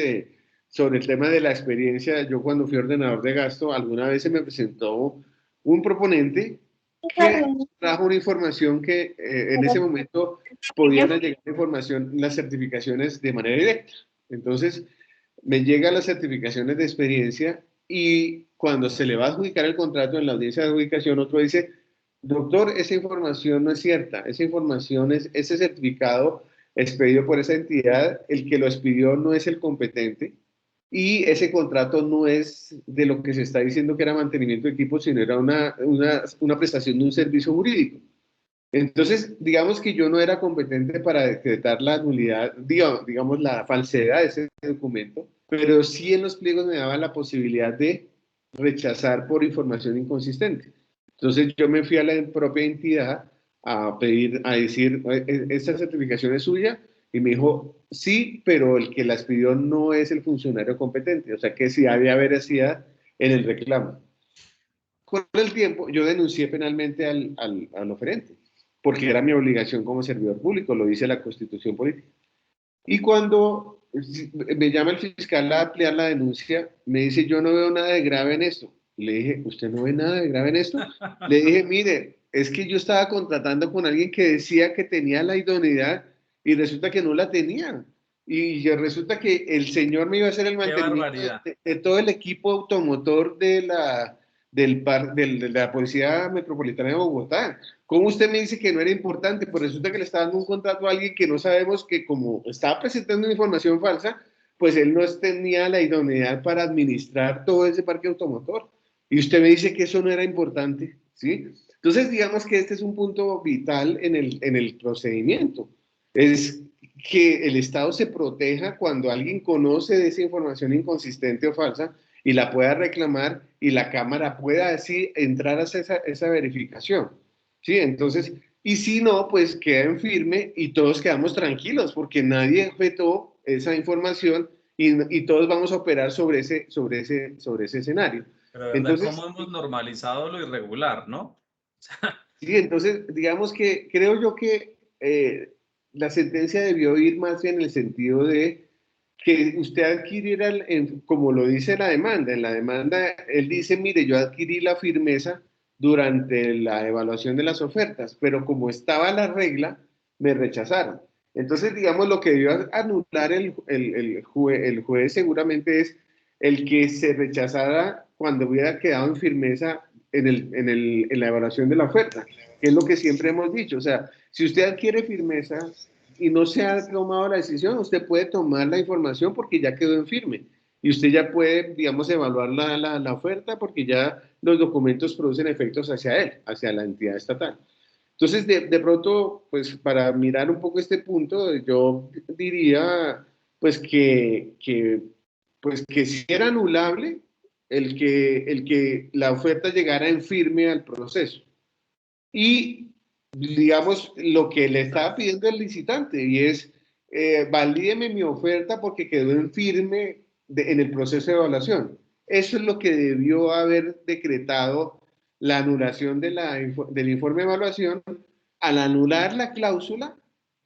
sobre el tema de la experiencia. Yo cuando fui ordenador de gasto, alguna vez se me presentó un proponente que trajo una información que en ese momento podían llegar la información, las certificaciones de manera directa. Entonces, me llegan las certificaciones de experiencia y cuando se le va a adjudicar el contrato en la audiencia de adjudicación, otro dice, doctor, esa información no es cierta, esa información ese certificado expedido por esa entidad, el que lo expidió no es el competente y ese contrato no es de lo que se está diciendo que era mantenimiento de equipo, sino era una prestación de un servicio jurídico. Entonces, digamos que yo no era competente para decretar la nulidad, digamos la falsedad de ese documento, pero sí en los pliegos me daba la posibilidad de rechazar por información inconsistente. Entonces yo me fui a la propia entidad a decir, esta certificación es suya, y me dijo, sí, pero el que la expidió no es el funcionario competente, o sea que sí había veracidad en el reclamo. Con el tiempo yo denuncié penalmente al oferente, porque era mi obligación como servidor público, lo dice la Constitución Política. Y cuando me llama el fiscal a ampliar la denuncia, me dice, yo no veo nada de grave en esto. Le dije, ¿usted no ve nada de grave en esto? Le dije, mire, es que yo estaba contratando con alguien que decía que tenía la idoneidad y resulta que no la tenía. Y resulta que el señor me iba a hacer el mantenimiento de todo el equipo automotor de la Policía Metropolitana de Bogotá. ¿Cómo usted me dice que no era importante? Pues resulta que le está dando un contrato a alguien que no sabemos, que como estaba presentando una información falsa, pues él no tenía la idoneidad para administrar todo ese parque automotor. Y usted me dice que eso no era importante, ¿sí? Entonces, digamos que este es un punto vital en el procedimiento. Es que el Estado se proteja cuando alguien conoce de esa información inconsistente o falsa y la pueda reclamar y la Cámara pueda así entrar a esa verificación. ¿Sí? Entonces, y si no, pues queda en firme y todos quedamos tranquilos porque nadie vetó esa información y todos vamos a operar sobre ese escenario. Pero de verdad, entonces, ¿cómo hemos normalizado lo irregular, no? Sí, entonces, digamos que creo yo que la sentencia debió ir más bien en el sentido de que usted adquiriera, como lo dice la demanda, en la demanda él dice, mire, yo adquirí la firmeza durante la evaluación de las ofertas, pero como estaba la regla, me rechazaron. Entonces, digamos, lo que debió anular el juez seguramente es el que se rechazara cuando hubiera quedado en firmeza en la evaluación de la oferta, que es lo que siempre hemos dicho. O sea, si usted adquiere firmeza y no se ha tomado la decisión, usted puede tomar la información porque ya quedó en firme. Y usted ya puede, digamos, evaluar la oferta porque ya los documentos producen efectos hacia él, hacia la entidad estatal. Entonces, de pronto, pues para mirar un poco este punto, yo diría, pues pues que si era anulable el que la oferta llegara en firme al proceso. Y, digamos, lo que le estaba pidiendo el licitante, y es, valídeme mi oferta porque quedó en firme en el proceso de evaluación. Eso es lo que debió haber decretado la anulación del informe de evaluación. Al anular la cláusula,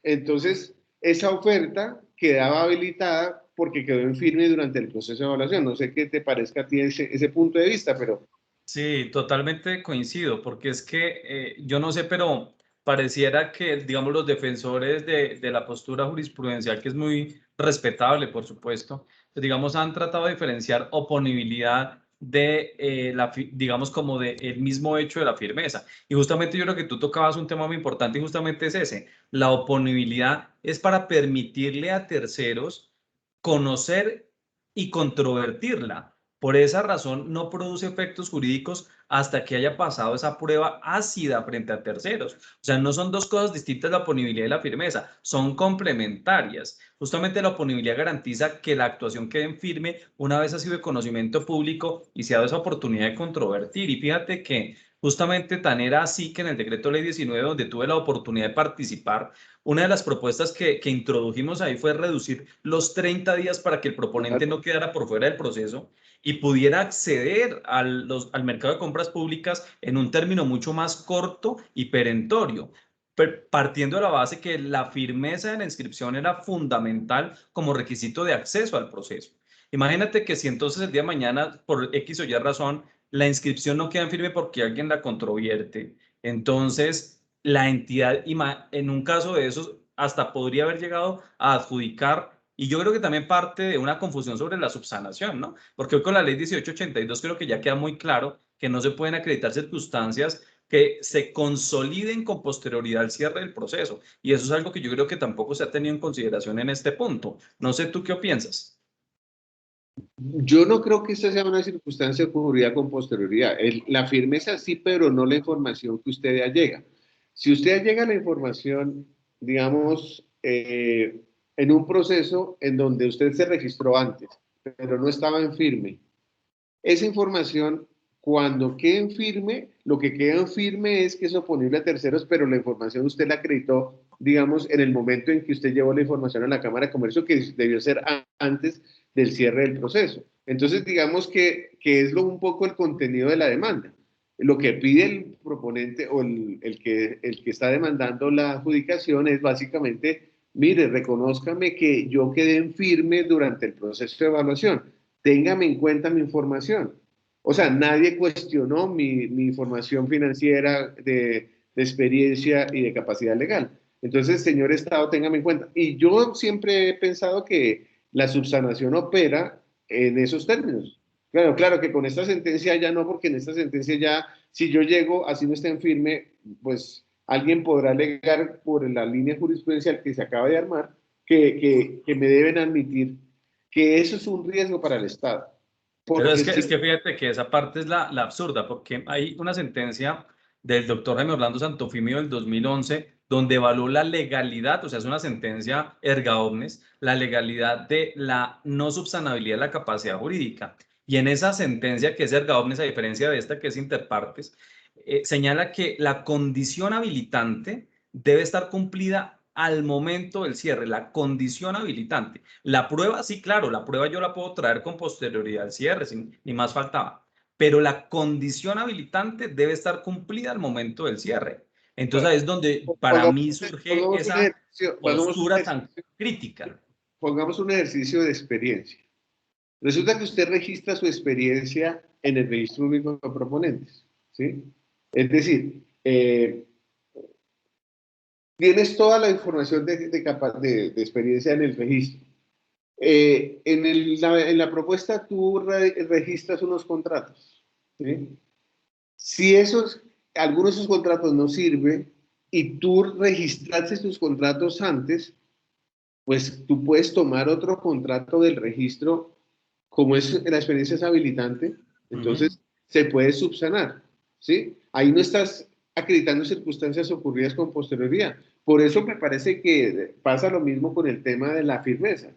entonces esa oferta quedaba habilitada porque quedó en firme durante el proceso de evaluación. No sé qué te parezca a ti ese punto de vista, pero... Sí, totalmente coincido, porque es que yo no sé, pero pareciera que, digamos, los defensores de la postura jurisprudencial, que es muy respetable, por supuesto, pues, digamos, han tratado de diferenciar oponibilidad de, digamos, como de el mismo hecho de la firmeza. Y justamente yo creo que tú tocabas un tema muy importante y justamente es ese. La oponibilidad es para permitirle a terceros conocer y controvertirla. Por esa razón, no produce efectos jurídicos hasta que haya pasado esa prueba ácida frente a terceros. O sea, no son dos cosas distintas la oponibilidad y la firmeza, son complementarias. Justamente la oponibilidad garantiza que la actuación quede en firme una vez ha sido de conocimiento público y se ha dado esa oportunidad de controvertir. Y fíjate que justamente tan era así que en el decreto ley 19, donde tuve la oportunidad de participar, una de las propuestas que introdujimos ahí fue reducir los 30 días para que el proponente no quedara por fuera del proceso y pudiera acceder al mercado de compras públicas en un término mucho más corto y perentorio, partiendo de la base que la firmeza de la inscripción era fundamental como requisito de acceso al proceso. Imagínate que si entonces el día de mañana, por X o Y razón, la inscripción no queda en firme porque alguien la controvierte, entonces la entidad, en un caso de esos, hasta podría haber llegado a adjudicar. Y yo creo que también parte de una confusión sobre la subsanación, ¿no? Porque hoy con la ley 1882 creo que ya queda muy claro que no se pueden acreditar circunstancias que se consoliden con posterioridad al cierre del proceso. Y eso es algo que yo creo que tampoco se ha tenido en consideración en este punto. No sé tú qué piensas. Yo no creo que esta sea una circunstancia ocurrida con posterioridad. La firmeza sí, pero no la información que usted ya llega. Si usted llega a la información, digamos, en un proceso en donde usted se registró antes, pero no estaba en firme, esa información, cuando quede en firme, lo que queda en firme es que es oponible a terceros, pero la información usted la acreditó, digamos, en el momento en que usted llevó la información a la Cámara de Comercio, que debió ser antes del cierre del proceso. Entonces, digamos que es un poco el contenido de la demanda. Lo que pide el proponente o el que está demandando la adjudicación es básicamente, mire, reconózcame que yo quedé en firme durante el proceso de evaluación, téngame en cuenta mi información. O sea, nadie cuestionó mi información financiera de experiencia y de capacidad legal. Entonces, señor Estado, téngame en cuenta. Y yo siempre he pensado que la subsanación opera en esos términos. Claro que con esta sentencia ya no, porque en esta sentencia ya, si yo llego, así no está en firme, pues alguien podrá alegar por la línea jurisprudencial que se acaba de armar que me deben admitir que eso es un riesgo para el Estado. Pero es que fíjate que esa parte es la absurda, porque hay una sentencia del doctor Jaime Orlando Santofimio del 2011, donde evaluó la legalidad, o sea, es una sentencia erga omnes, la legalidad de la no subsanabilidad de la capacidad jurídica. Y en esa sentencia, que es erga omnes, a diferencia de esta que es interpartes, señala que la condición habilitante debe estar cumplida al momento del cierre, la condición habilitante. La prueba, sí, claro, la prueba yo la puedo traer con posterioridad al cierre, ni más faltaba, pero la condición habilitante debe estar cumplida al momento del cierre. Entonces ahí es donde para mí surge esa postura tan crítica. Pongamos un ejercicio de experiencia. Resulta que usted registra su experiencia en el registro único de proponentes, ¿sí? Es decir, tienes toda la información de experiencia en el registro. En la propuesta tú registras unos contratos, ¿sí? Si algunos de esos contratos no sirven y tú registraste tus contratos antes, pues tú puedes tomar otro contrato del registro, como la experiencia es habilitante, entonces se puede subsanar, ¿sí? Ahí no estás acreditando circunstancias ocurridas con posterioridad. Por eso me parece que pasa lo mismo con el tema de la firmeza.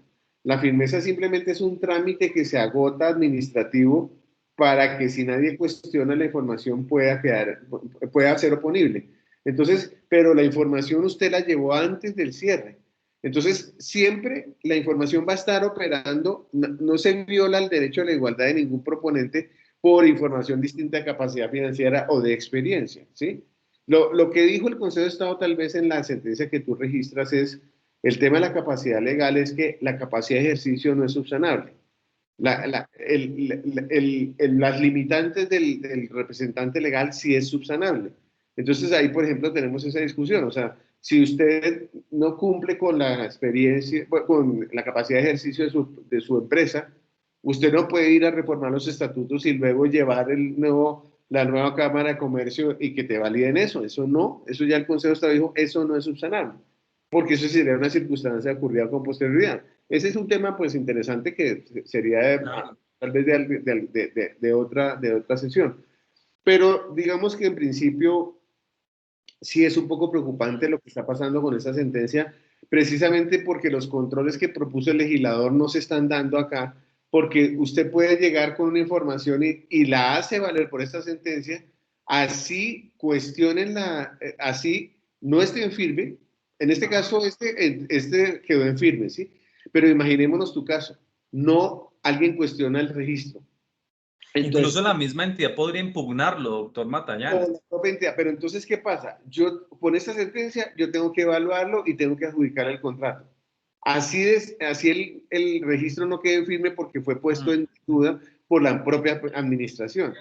La firmeza simplemente es un trámite que se agota administrativo para que si nadie cuestiona la información pueda ser oponible. Entonces, pero la información usted la llevó antes del cierre. Entonces, siempre la información va a estar operando, no se viola el derecho a la igualdad de ningún proponente por información distinta de capacidad financiera o de experiencia, ¿sí? Lo que dijo el Consejo de Estado tal vez en la sentencia que tú registras es, el tema de la capacidad legal es que la capacidad de ejercicio no es subsanable. Las limitantes del representante legal sí es subsanable. Entonces ahí, por ejemplo, tenemos esa discusión, o sea, si usted no cumple con la experiencia, con la capacidad de ejercicio de su empresa, usted no puede ir a reformar los estatutos y luego llevar la nueva Cámara de Comercio y que te validen eso. Eso no, eso ya el Consejo de Estado dijo, eso no es subsanable, porque eso sería una circunstancia ocurrida con posterioridad. Ese es un tema pues interesante que sería tal vez de otra sesión. Pero digamos que en principio sí es un poco preocupante lo que está pasando con esta sentencia, precisamente porque los controles que propuso el legislador no se están dando acá, porque usted puede llegar con una información y la hace valer por esta sentencia, así cuestionen así no esté en firme. En este caso, este quedó en firme, ¿sí? Pero imaginémonos tu caso, alguien cuestiona el registro. Entonces, incluso la misma entidad podría impugnarlo, doctor Matallana. Pero entonces, ¿qué pasa? Yo, con esta sentencia, yo tengo que evaluarlo y tengo que adjudicar el contrato. Así el registro no quede firme porque fue puesto en duda por la propia administración.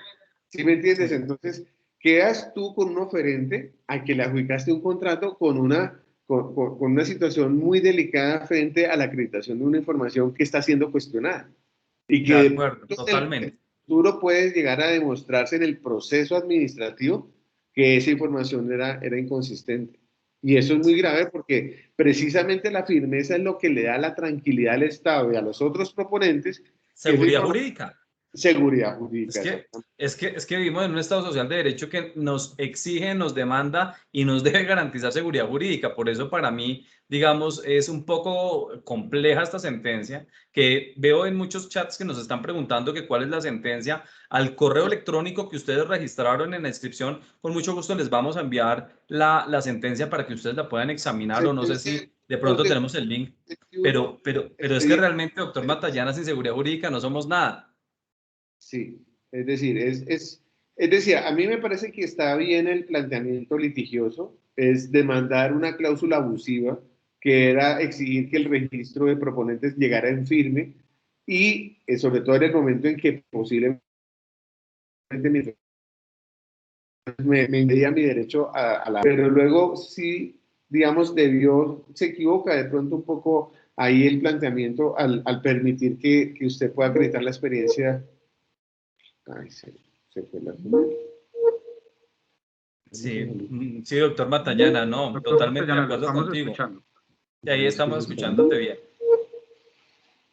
¿Sí me entiendes? Sí. Entonces, quedas tú con un oferente al que le adjudicaste un contrato con una situación muy delicada frente a la acreditación de una información que está siendo cuestionada. Y que de acuerdo, totalmente. Futuro puede llegar a demostrarse en el proceso administrativo que esa información era inconsistente. Y eso es muy grave porque precisamente la firmeza es lo que le da la tranquilidad al Estado y a los otros proponentes. Seguridad jurídica. Seguridad jurídica. Es que vivimos en un Estado social de derecho que nos exige, nos demanda y nos debe garantizar seguridad jurídica. Por eso para mí, digamos, es un poco compleja esta sentencia, que veo en muchos chats que nos están preguntando que cuál es la sentencia. Al correo electrónico que ustedes registraron en la inscripción, con mucho gusto les vamos a enviar la sentencia para que ustedes la puedan examinar, o no sé si de pronto tenemos el link. Pero es que realmente, doctor Matallana, sin seguridad jurídica no somos nada. Sí, es decir, a mí me parece que está bien el planteamiento litigioso, es demandar una cláusula abusiva, que era exigir que el registro de proponentes llegara en firme y sobre todo en el momento en que posiblemente me impedía mi derecho a la... Pero luego sí, digamos, se equivoca de pronto un poco ahí el planteamiento al permitir que usted pueda acreditar la experiencia. Ay, se fue la... Sí, doctor Matallana, no, doctor totalmente Matallana, de acuerdo contigo. Escuchando. Y ahí estamos escuchándote bien.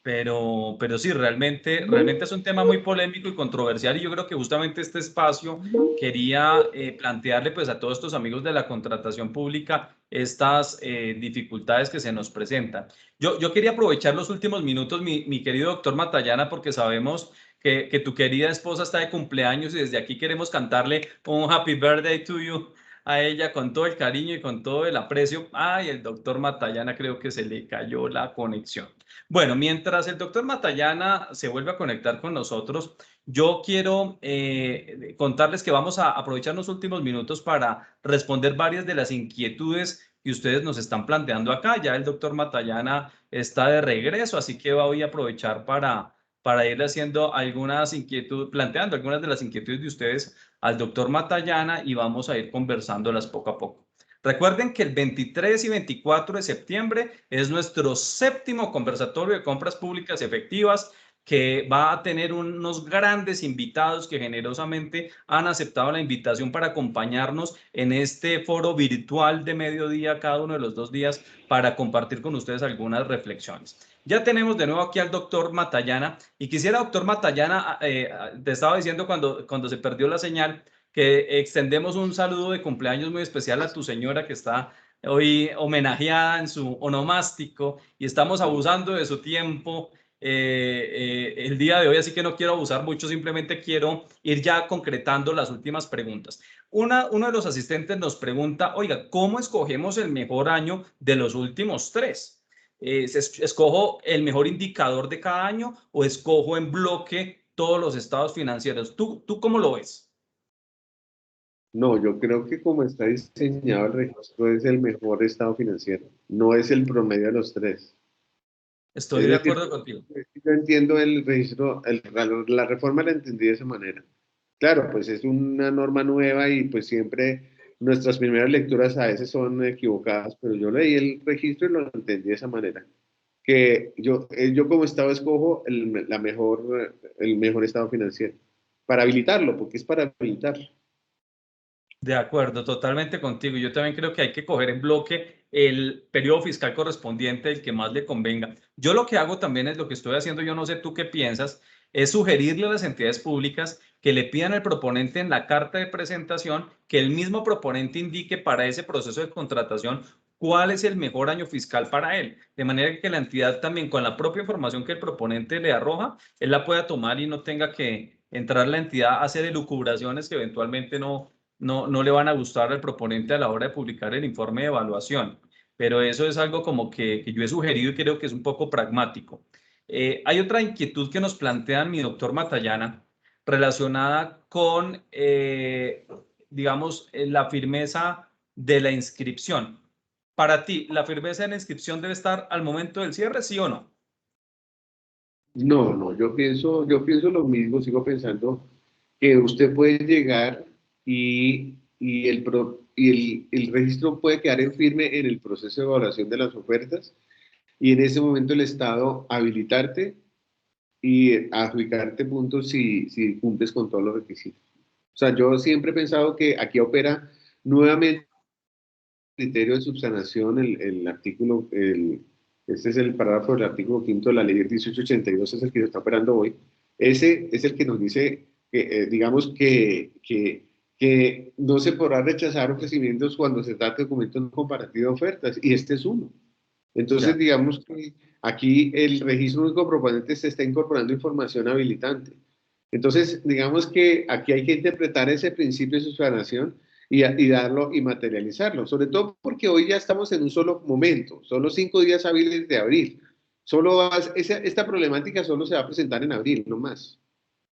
Pero sí, realmente es un tema muy polémico y controversial, y yo creo que justamente este espacio quería plantearle pues a todos estos amigos de la contratación pública estas dificultades que se nos presentan. Yo quería aprovechar los últimos minutos, mi querido doctor Matallana, porque sabemos que tu querida esposa está de cumpleaños y desde aquí queremos cantarle un Happy Birthday to you a ella con todo el cariño y con todo el aprecio. Ay, el doctor Matallana creo que se le cayó la conexión. Bueno, mientras el doctor Matallana se vuelve a conectar con nosotros, yo quiero contarles que vamos a aprovechar los últimos minutos para responder varias de las inquietudes que ustedes nos están planteando acá. Ya el doctor Matallana está de regreso, así que voy a aprovechar para irle haciendo planteando algunas de las inquietudes de ustedes al doctor Matallana y vamos a ir conversándolas poco a poco. Recuerden que el 23 y 24 de septiembre es nuestro 7º conversatorio de compras públicas efectivas, que va a tener unos grandes invitados que generosamente han aceptado la invitación para acompañarnos en este foro virtual de mediodía cada uno de los 2 días para compartir con ustedes algunas reflexiones. Ya tenemos de nuevo aquí al doctor Matallana y quisiera, doctor Matallana, te estaba diciendo cuando se perdió la señal, que extendemos un saludo de cumpleaños muy especial a tu señora que está hoy homenajeada en su onomástico y estamos abusando de su tiempo el día de hoy, así que no quiero abusar mucho, simplemente quiero ir ya concretando las últimas preguntas. Uno de los asistentes nos pregunta, oiga, ¿cómo escogemos el mejor año de los últimos 3? ¿Escojo el mejor indicador de cada año o escojo en bloque todos los estados financieros? ¿Tú cómo lo ves? No, yo creo que como está diseñado el registro es el mejor estado financiero, no es el promedio de los 3. Estoy de acuerdo contigo. Yo entiendo el registro, la reforma la entendí de esa manera. Claro, pues es una norma nueva y pues siempre nuestras primeras lecturas a veces son equivocadas, pero yo leí el registro y lo entendí de esa manera. Que yo como estado escojo el mejor estado financiero para habilitarlo, porque es para habilitarlo. De acuerdo, totalmente contigo. Yo también creo que hay que coger en bloque el periodo fiscal correspondiente, el que más le convenga. Yo lo que hago también es lo que estoy haciendo, yo no sé tú qué piensas, es sugerirle a las entidades públicas que le pidan al proponente en la carta de presentación que el mismo proponente indique para ese proceso de contratación cuál es el mejor año fiscal para él, de manera que la entidad también con la propia información que el proponente le arroja, él la pueda tomar y no tenga que entrar la entidad a hacer elucubraciones que eventualmente no le van a gustar al proponente a la hora de publicar el informe de evaluación. Pero eso es algo como que yo he sugerido y creo que es un poco pragmático. Hay otra inquietud que nos plantea mi doctor Matallana relacionada con, digamos, la firmeza de la inscripción. Para ti, ¿la firmeza de la inscripción debe estar al momento del cierre, sí o no? No, yo pienso lo mismo, sigo pensando que usted puede llegar y el registro puede quedar en firme en el proceso de evaluación de las ofertas y en ese momento el Estado habilitarte y adjudicarte puntos si cumples con todos los requisitos. O sea, yo siempre he pensado que aquí opera nuevamente el criterio de subsanación, el artículo, este es el parágrafo del artículo 5 de la ley 1882, es el que se está operando hoy. Ese es el que nos dice que, digamos, que no se podrá rechazar ofrecimientos cuando se trata de documentos no comparativos de ofertas, y este es uno. Entonces, digamos que aquí el registro único de proponentes se está incorporando información habilitante. Entonces, digamos que aquí hay que interpretar ese principio de subsanación y darlo y materializarlo, sobre todo porque hoy ya estamos en un solo momento, son los 5 días hábiles de abril. Esta problemática solo se va a presentar en abril, no más.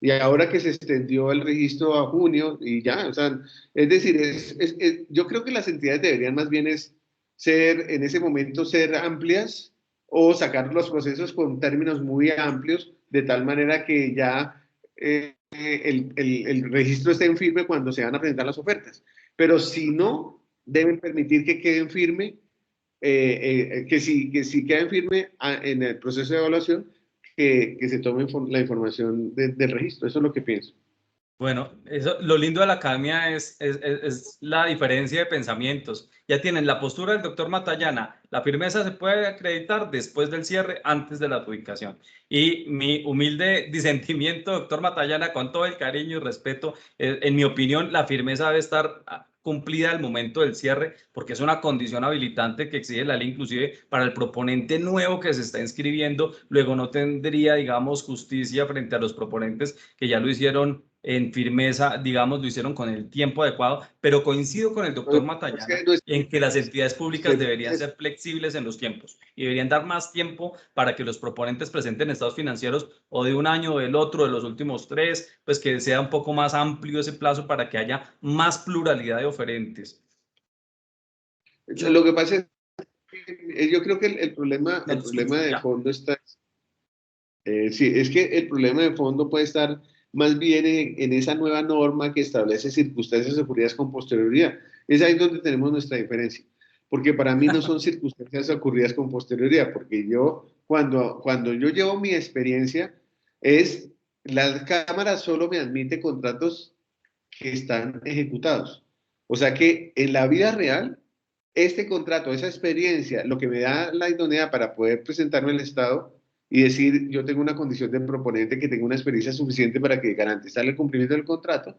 Y ahora que se extendió el registro a junio y ya, o sea, es decir, yo creo que las entidades deberían más bien en ese momento ser amplias o sacar los procesos con términos muy amplios, de tal manera que ya el registro esté en firme cuando se van a presentar las ofertas. Pero si no, deben permitir que queden firme, que si queden firme en el proceso de evaluación, que se tome la información del registro. Eso es lo que pienso. Bueno, lo lindo de la academia es la diferencia de pensamientos. Ya tienen la postura del doctor Matallana, la firmeza se puede acreditar después del cierre, antes de la adjudicación. Y mi humilde disentimiento, doctor Matallana, con todo el cariño y respeto, en mi opinión, la firmeza debe estar cumplida al momento del cierre, porque es una condición habilitante que exige la ley, inclusive para el proponente nuevo que se está inscribiendo. Luego no tendría, digamos, justicia frente a los proponentes que ya lo hicieron en firmeza, digamos, lo hicieron con el tiempo adecuado, pero coincido con el doctor Matallana en que las entidades públicas deberían ser flexibles en los tiempos y deberían dar más tiempo para que los proponentes presenten estados financieros o de un año o del otro, de los últimos 3, pues que sea un poco más amplio ese plazo para que haya más pluralidad de oferentes. Lo que pasa es que yo creo que el problema de fondo está... sí, es que el problema de fondo puede estar más bien en esa nueva norma que establece circunstancias ocurridas con posterioridad. Es ahí donde tenemos nuestra diferencia, porque para mí no son circunstancias ocurridas con posterioridad, porque yo, cuando yo llevo mi experiencia, la Cámara solo me admite contratos que están ejecutados. O sea que en la vida real, este contrato, esa experiencia, lo que me da la idoneidad para poder presentarme al Estado y decir, yo tengo una condición de proponente que tengo una experiencia suficiente para que garantizar el cumplimiento del contrato,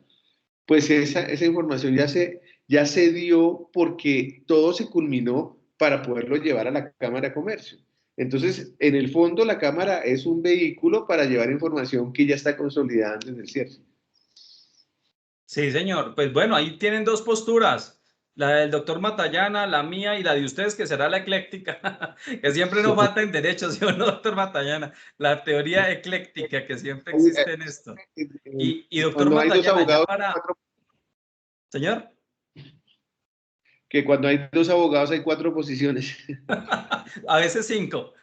pues esa información ya se dio porque todo se culminó para poderlo llevar a la Cámara de Comercio. Entonces, en el fondo, la Cámara es un vehículo para llevar información que ya está consolidada desde el cierre. Sí, señor. Pues bueno, ahí tienen dos posturas. La del doctor Matallana, la mía y la de ustedes, que será la ecléctica, que siempre nos falta en derecho, ¿sí o no, doctor Matallana? La teoría ecléctica que siempre existe en esto. Y doctor Cuando hay dos Matallana, ya abogados, para... Señor. Que cuando hay dos abogados hay 4 posiciones. A veces 5.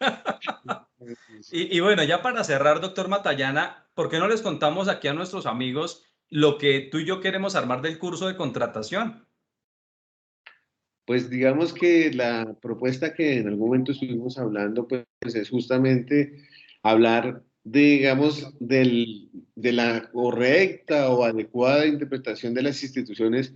Y bueno, ya para cerrar, doctor Matallana, ¿por qué no les contamos aquí a nuestros amigos lo que tú y yo queremos armar del curso de contratación? Pues digamos que la propuesta que en algún momento estuvimos hablando, pues es justamente hablar, digamos, de la correcta o adecuada interpretación de las instituciones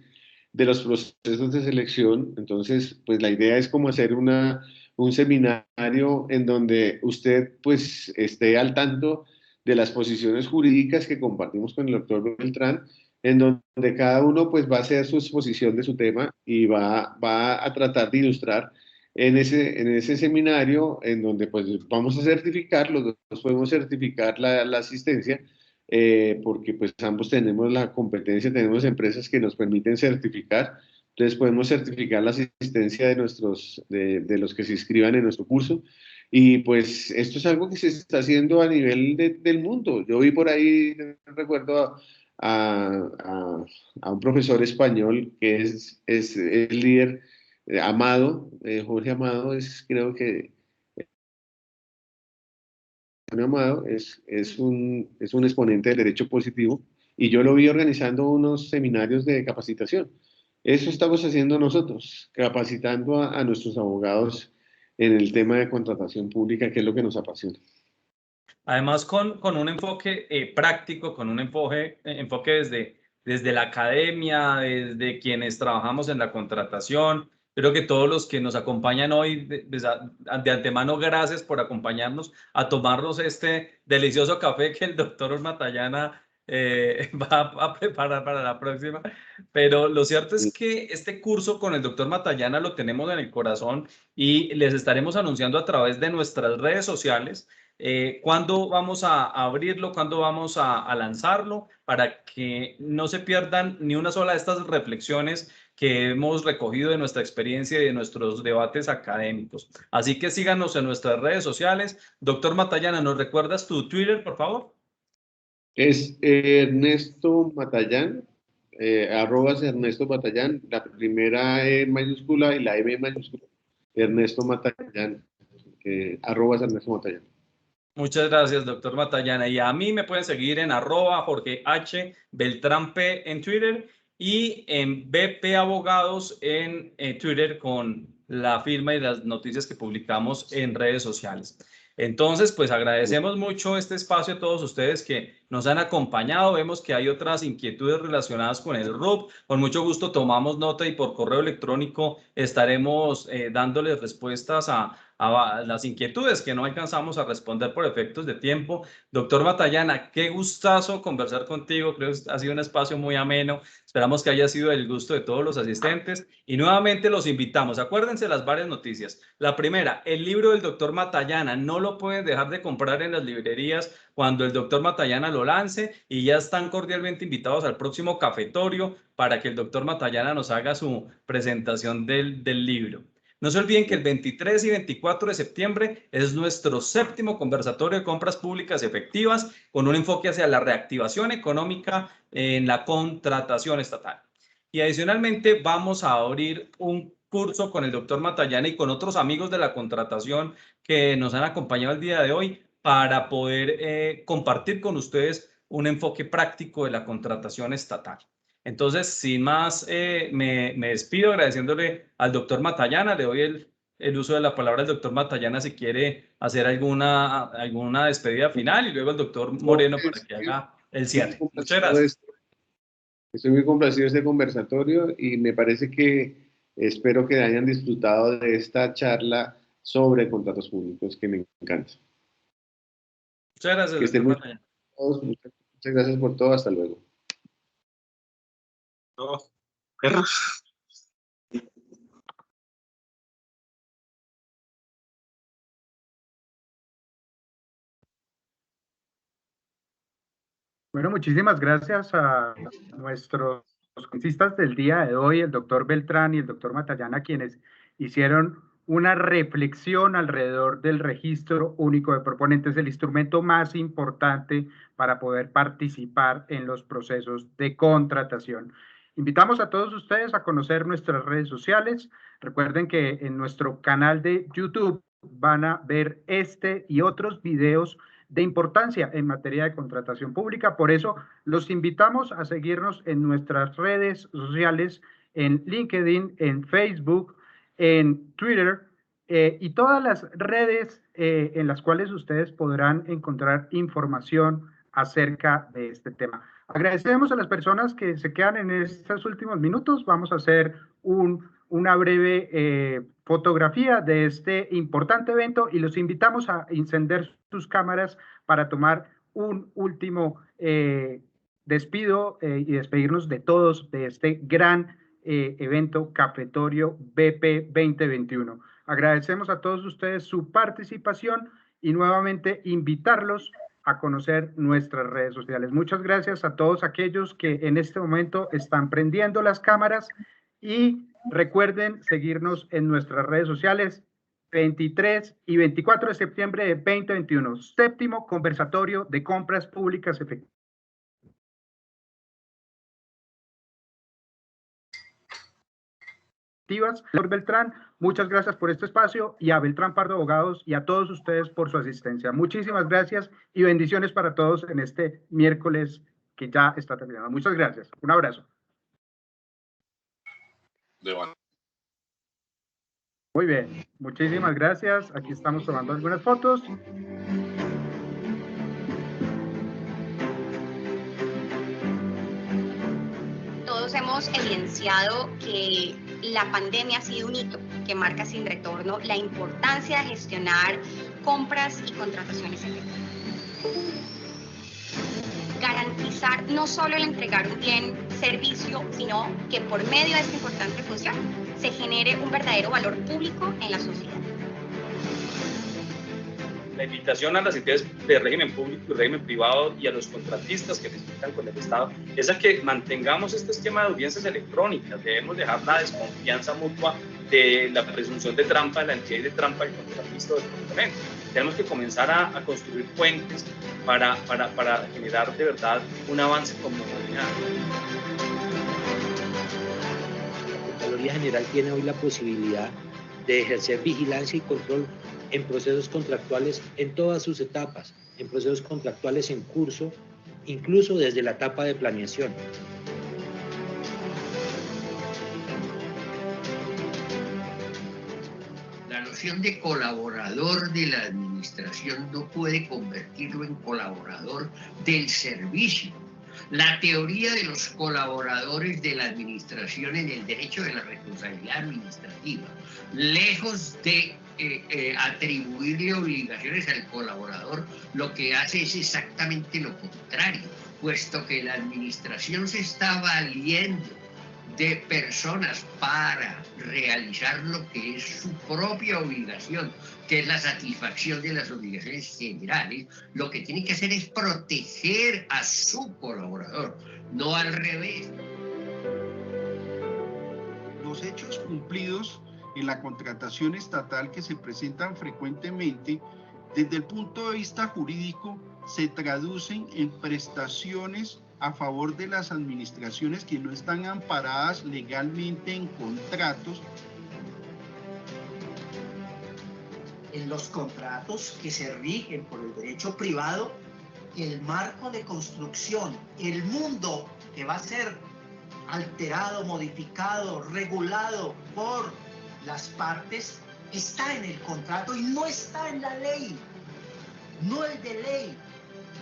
de los procesos de selección. Entonces, pues la idea es como hacer un seminario en donde usted pues esté al tanto de las posiciones jurídicas que compartimos con el doctor Beltrán, en donde cada uno pues va a hacer su exposición de su tema y va a tratar de ilustrar en ese seminario, en donde pues vamos a certificar, los dos podemos certificar la asistencia, porque pues ambos tenemos la competencia, tenemos empresas que nos permiten certificar, entonces podemos certificar la asistencia de los que se inscriban en nuestro curso. Y pues esto es algo que se está haciendo a nivel del mundo. Yo vi por ahí, recuerdo a un profesor español que es el líder, Amado, Jorge Amado, creo que Amado es un exponente del derecho positivo, y yo lo vi organizando unos seminarios de capacitación. Eso estamos haciendo nosotros, capacitando a nuestros abogados en el tema de contratación pública, que es lo que nos apasiona. Además, con un enfoque práctico, con un enfoque desde la academia, desde quienes trabajamos en la contratación. Creo que todos los que nos acompañan hoy, de antemano, gracias por acompañarnos a tomarnos este delicioso café que el doctor Matallana va a preparar para la próxima. Pero lo cierto es que este curso con el doctor Matallana lo tenemos en el corazón y les estaremos anunciando a través de nuestras redes sociales. ¿Cuándo vamos a abrirlo? ¿Cuándo vamos a lanzarlo? Para que no se pierdan ni una sola de estas reflexiones que hemos recogido de nuestra experiencia y de nuestros debates académicos. Así que síganos en nuestras redes sociales. Doctor Matallana, ¿nos recuerdas tu Twitter, por favor? Es Ernesto Matallán, arrobas Ernesto Matallán, la primera E mayúscula y la M mayúscula. Ernesto Matallán, arrobas Ernesto Matallán. Muchas gracias, doctor Matallana. Y a mí me pueden seguir en @Jorge H. Beltrán P en Twitter y en BP Abogados en Twitter, con la firma y las noticias que publicamos en redes sociales. Entonces, pues agradecemos mucho este espacio a todos ustedes que nos han acompañado. Vemos que hay otras inquietudes relacionadas con el RUP. Con mucho gusto tomamos nota y por correo electrónico estaremos dándoles respuestas a las inquietudes que no alcanzamos a responder por efectos de tiempo. Doctor Matallana, qué gustazo conversar contigo. Creo que ha sido un espacio muy ameno. Esperamos que haya sido del gusto de todos los asistentes y nuevamente los invitamos. Acuérdense las varias noticias. La primera, el libro del doctor Matallana no lo pueden dejar de comprar en las librerías cuando el doctor Matallana lo lance, y ya están cordialmente invitados al próximo cafetorio para que el doctor Matallana nos haga su presentación del libro. No se olviden que el 23 y 24 de septiembre es nuestro 7º conversatorio de compras públicas efectivas, con un enfoque hacia la reactivación económica en la contratación estatal. Y adicionalmente vamos a abrir un curso con el doctor Matallana y con otros amigos de la contratación que nos han acompañado el día de hoy para poder compartir con ustedes un enfoque práctico de la contratación estatal. Entonces, sin más, me despido agradeciéndole al doctor Matallana. Le doy el uso de la palabra al doctor Matallana si quiere hacer alguna despedida final, y luego el doctor Moreno para que haga el cierre. Muchas gracias. Estoy muy complacido de este conversatorio y me parece que espero que hayan disfrutado de esta charla sobre contratos públicos que me encanta. Muchas gracias, que estén doctor Matallana. Muchas gracias por todo. Hasta luego. No, perros. Bueno, muchísimas gracias a nuestros conferencistas del día de hoy, el doctor Beltrán y el doctor Matallana, quienes hicieron una reflexión alrededor del registro único de proponentes, el instrumento más importante para poder participar en los procesos de contratación. Invitamos a todos ustedes a conocer nuestras redes sociales. Recuerden que en nuestro canal de YouTube van a ver este y otros videos de importancia en materia de contratación pública. Por eso los invitamos a seguirnos en nuestras redes sociales, en LinkedIn, en Facebook, en Twitter y todas las redes en las cuales ustedes podrán encontrar información acerca de este tema. Agradecemos a las personas que se quedan en estos últimos minutos. Vamos a hacer una breve fotografía de este importante evento y los invitamos a encender sus cámaras para tomar un último despido y despedirnos de todos de este gran evento Cafetorio BP 2021. Agradecemos a todos ustedes su participación y nuevamente invitarlos a conocer nuestras redes sociales. Muchas gracias a todos aquellos que en este momento están prendiendo las cámaras y recuerden seguirnos en nuestras redes sociales 23 y 24 de septiembre de 2021, séptimo conversatorio de compras públicas efectivas. Doctor Beltrán, muchas gracias por este espacio, y a Beltrán Pardo Abogados y a todos ustedes por su asistencia. Muchísimas gracias y bendiciones para todos en este miércoles que ya está terminando. Muchas gracias. Un abrazo. Muy bien, muchísimas gracias. Aquí estamos tomando algunas fotos. Todos hemos evidenciado que la pandemia ha sido un hito que marca sin retorno la importancia de gestionar compras y contrataciones efectivas. Garantizar no solo el entregar un bien, servicio, sino que por medio de esta importante función se genere un verdadero valor público en la sociedad. La invitación a las entidades de régimen público y régimen privado y a los contratistas que licitan con el Estado es a que mantengamos este esquema de audiencias electrónicas. Debemos dejar la desconfianza mutua de la presunción de trampa de la entidad y de trampa del contratista o del proponente. Tenemos que comenzar a construir puentes para generar de verdad un avance como humanidad. La Contraloría General tiene hoy la posibilidad de ejercer vigilancia y control en procesos contractuales en todas sus etapas, en procesos contractuales en curso, incluso desde la etapa de planeación. La noción de colaborador de la administración no puede convertirlo en colaborador del servicio. La teoría de los colaboradores de la administración en el derecho de la responsabilidad administrativa, lejos de atribuirle obligaciones al colaborador, lo que hace es exactamente lo contrario, puesto que la administración se está valiendo de personas para realizar lo que es su propia obligación, que es la satisfacción de las obligaciones generales. Lo que tiene que hacer es proteger a su colaborador, no al revés. Los hechos cumplidos en la contratación estatal que se presentan frecuentemente, desde el punto de vista jurídico, se traducen en prestaciones a favor de las administraciones que no están amparadas legalmente en contratos. En los contratos que se rigen por el derecho privado, el marco de construcción, el mundo que va a ser alterado, modificado, regulado por las partes, está en el contrato y no está en la ley. No es de ley.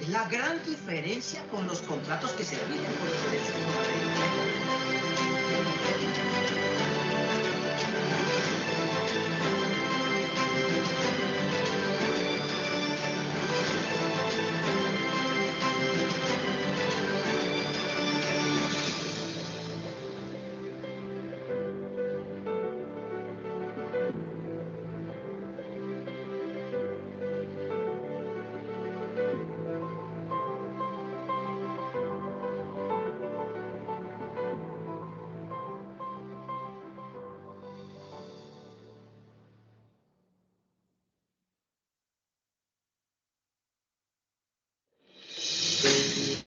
Es la gran diferencia con los contratos que se rigen por los derechos humanos.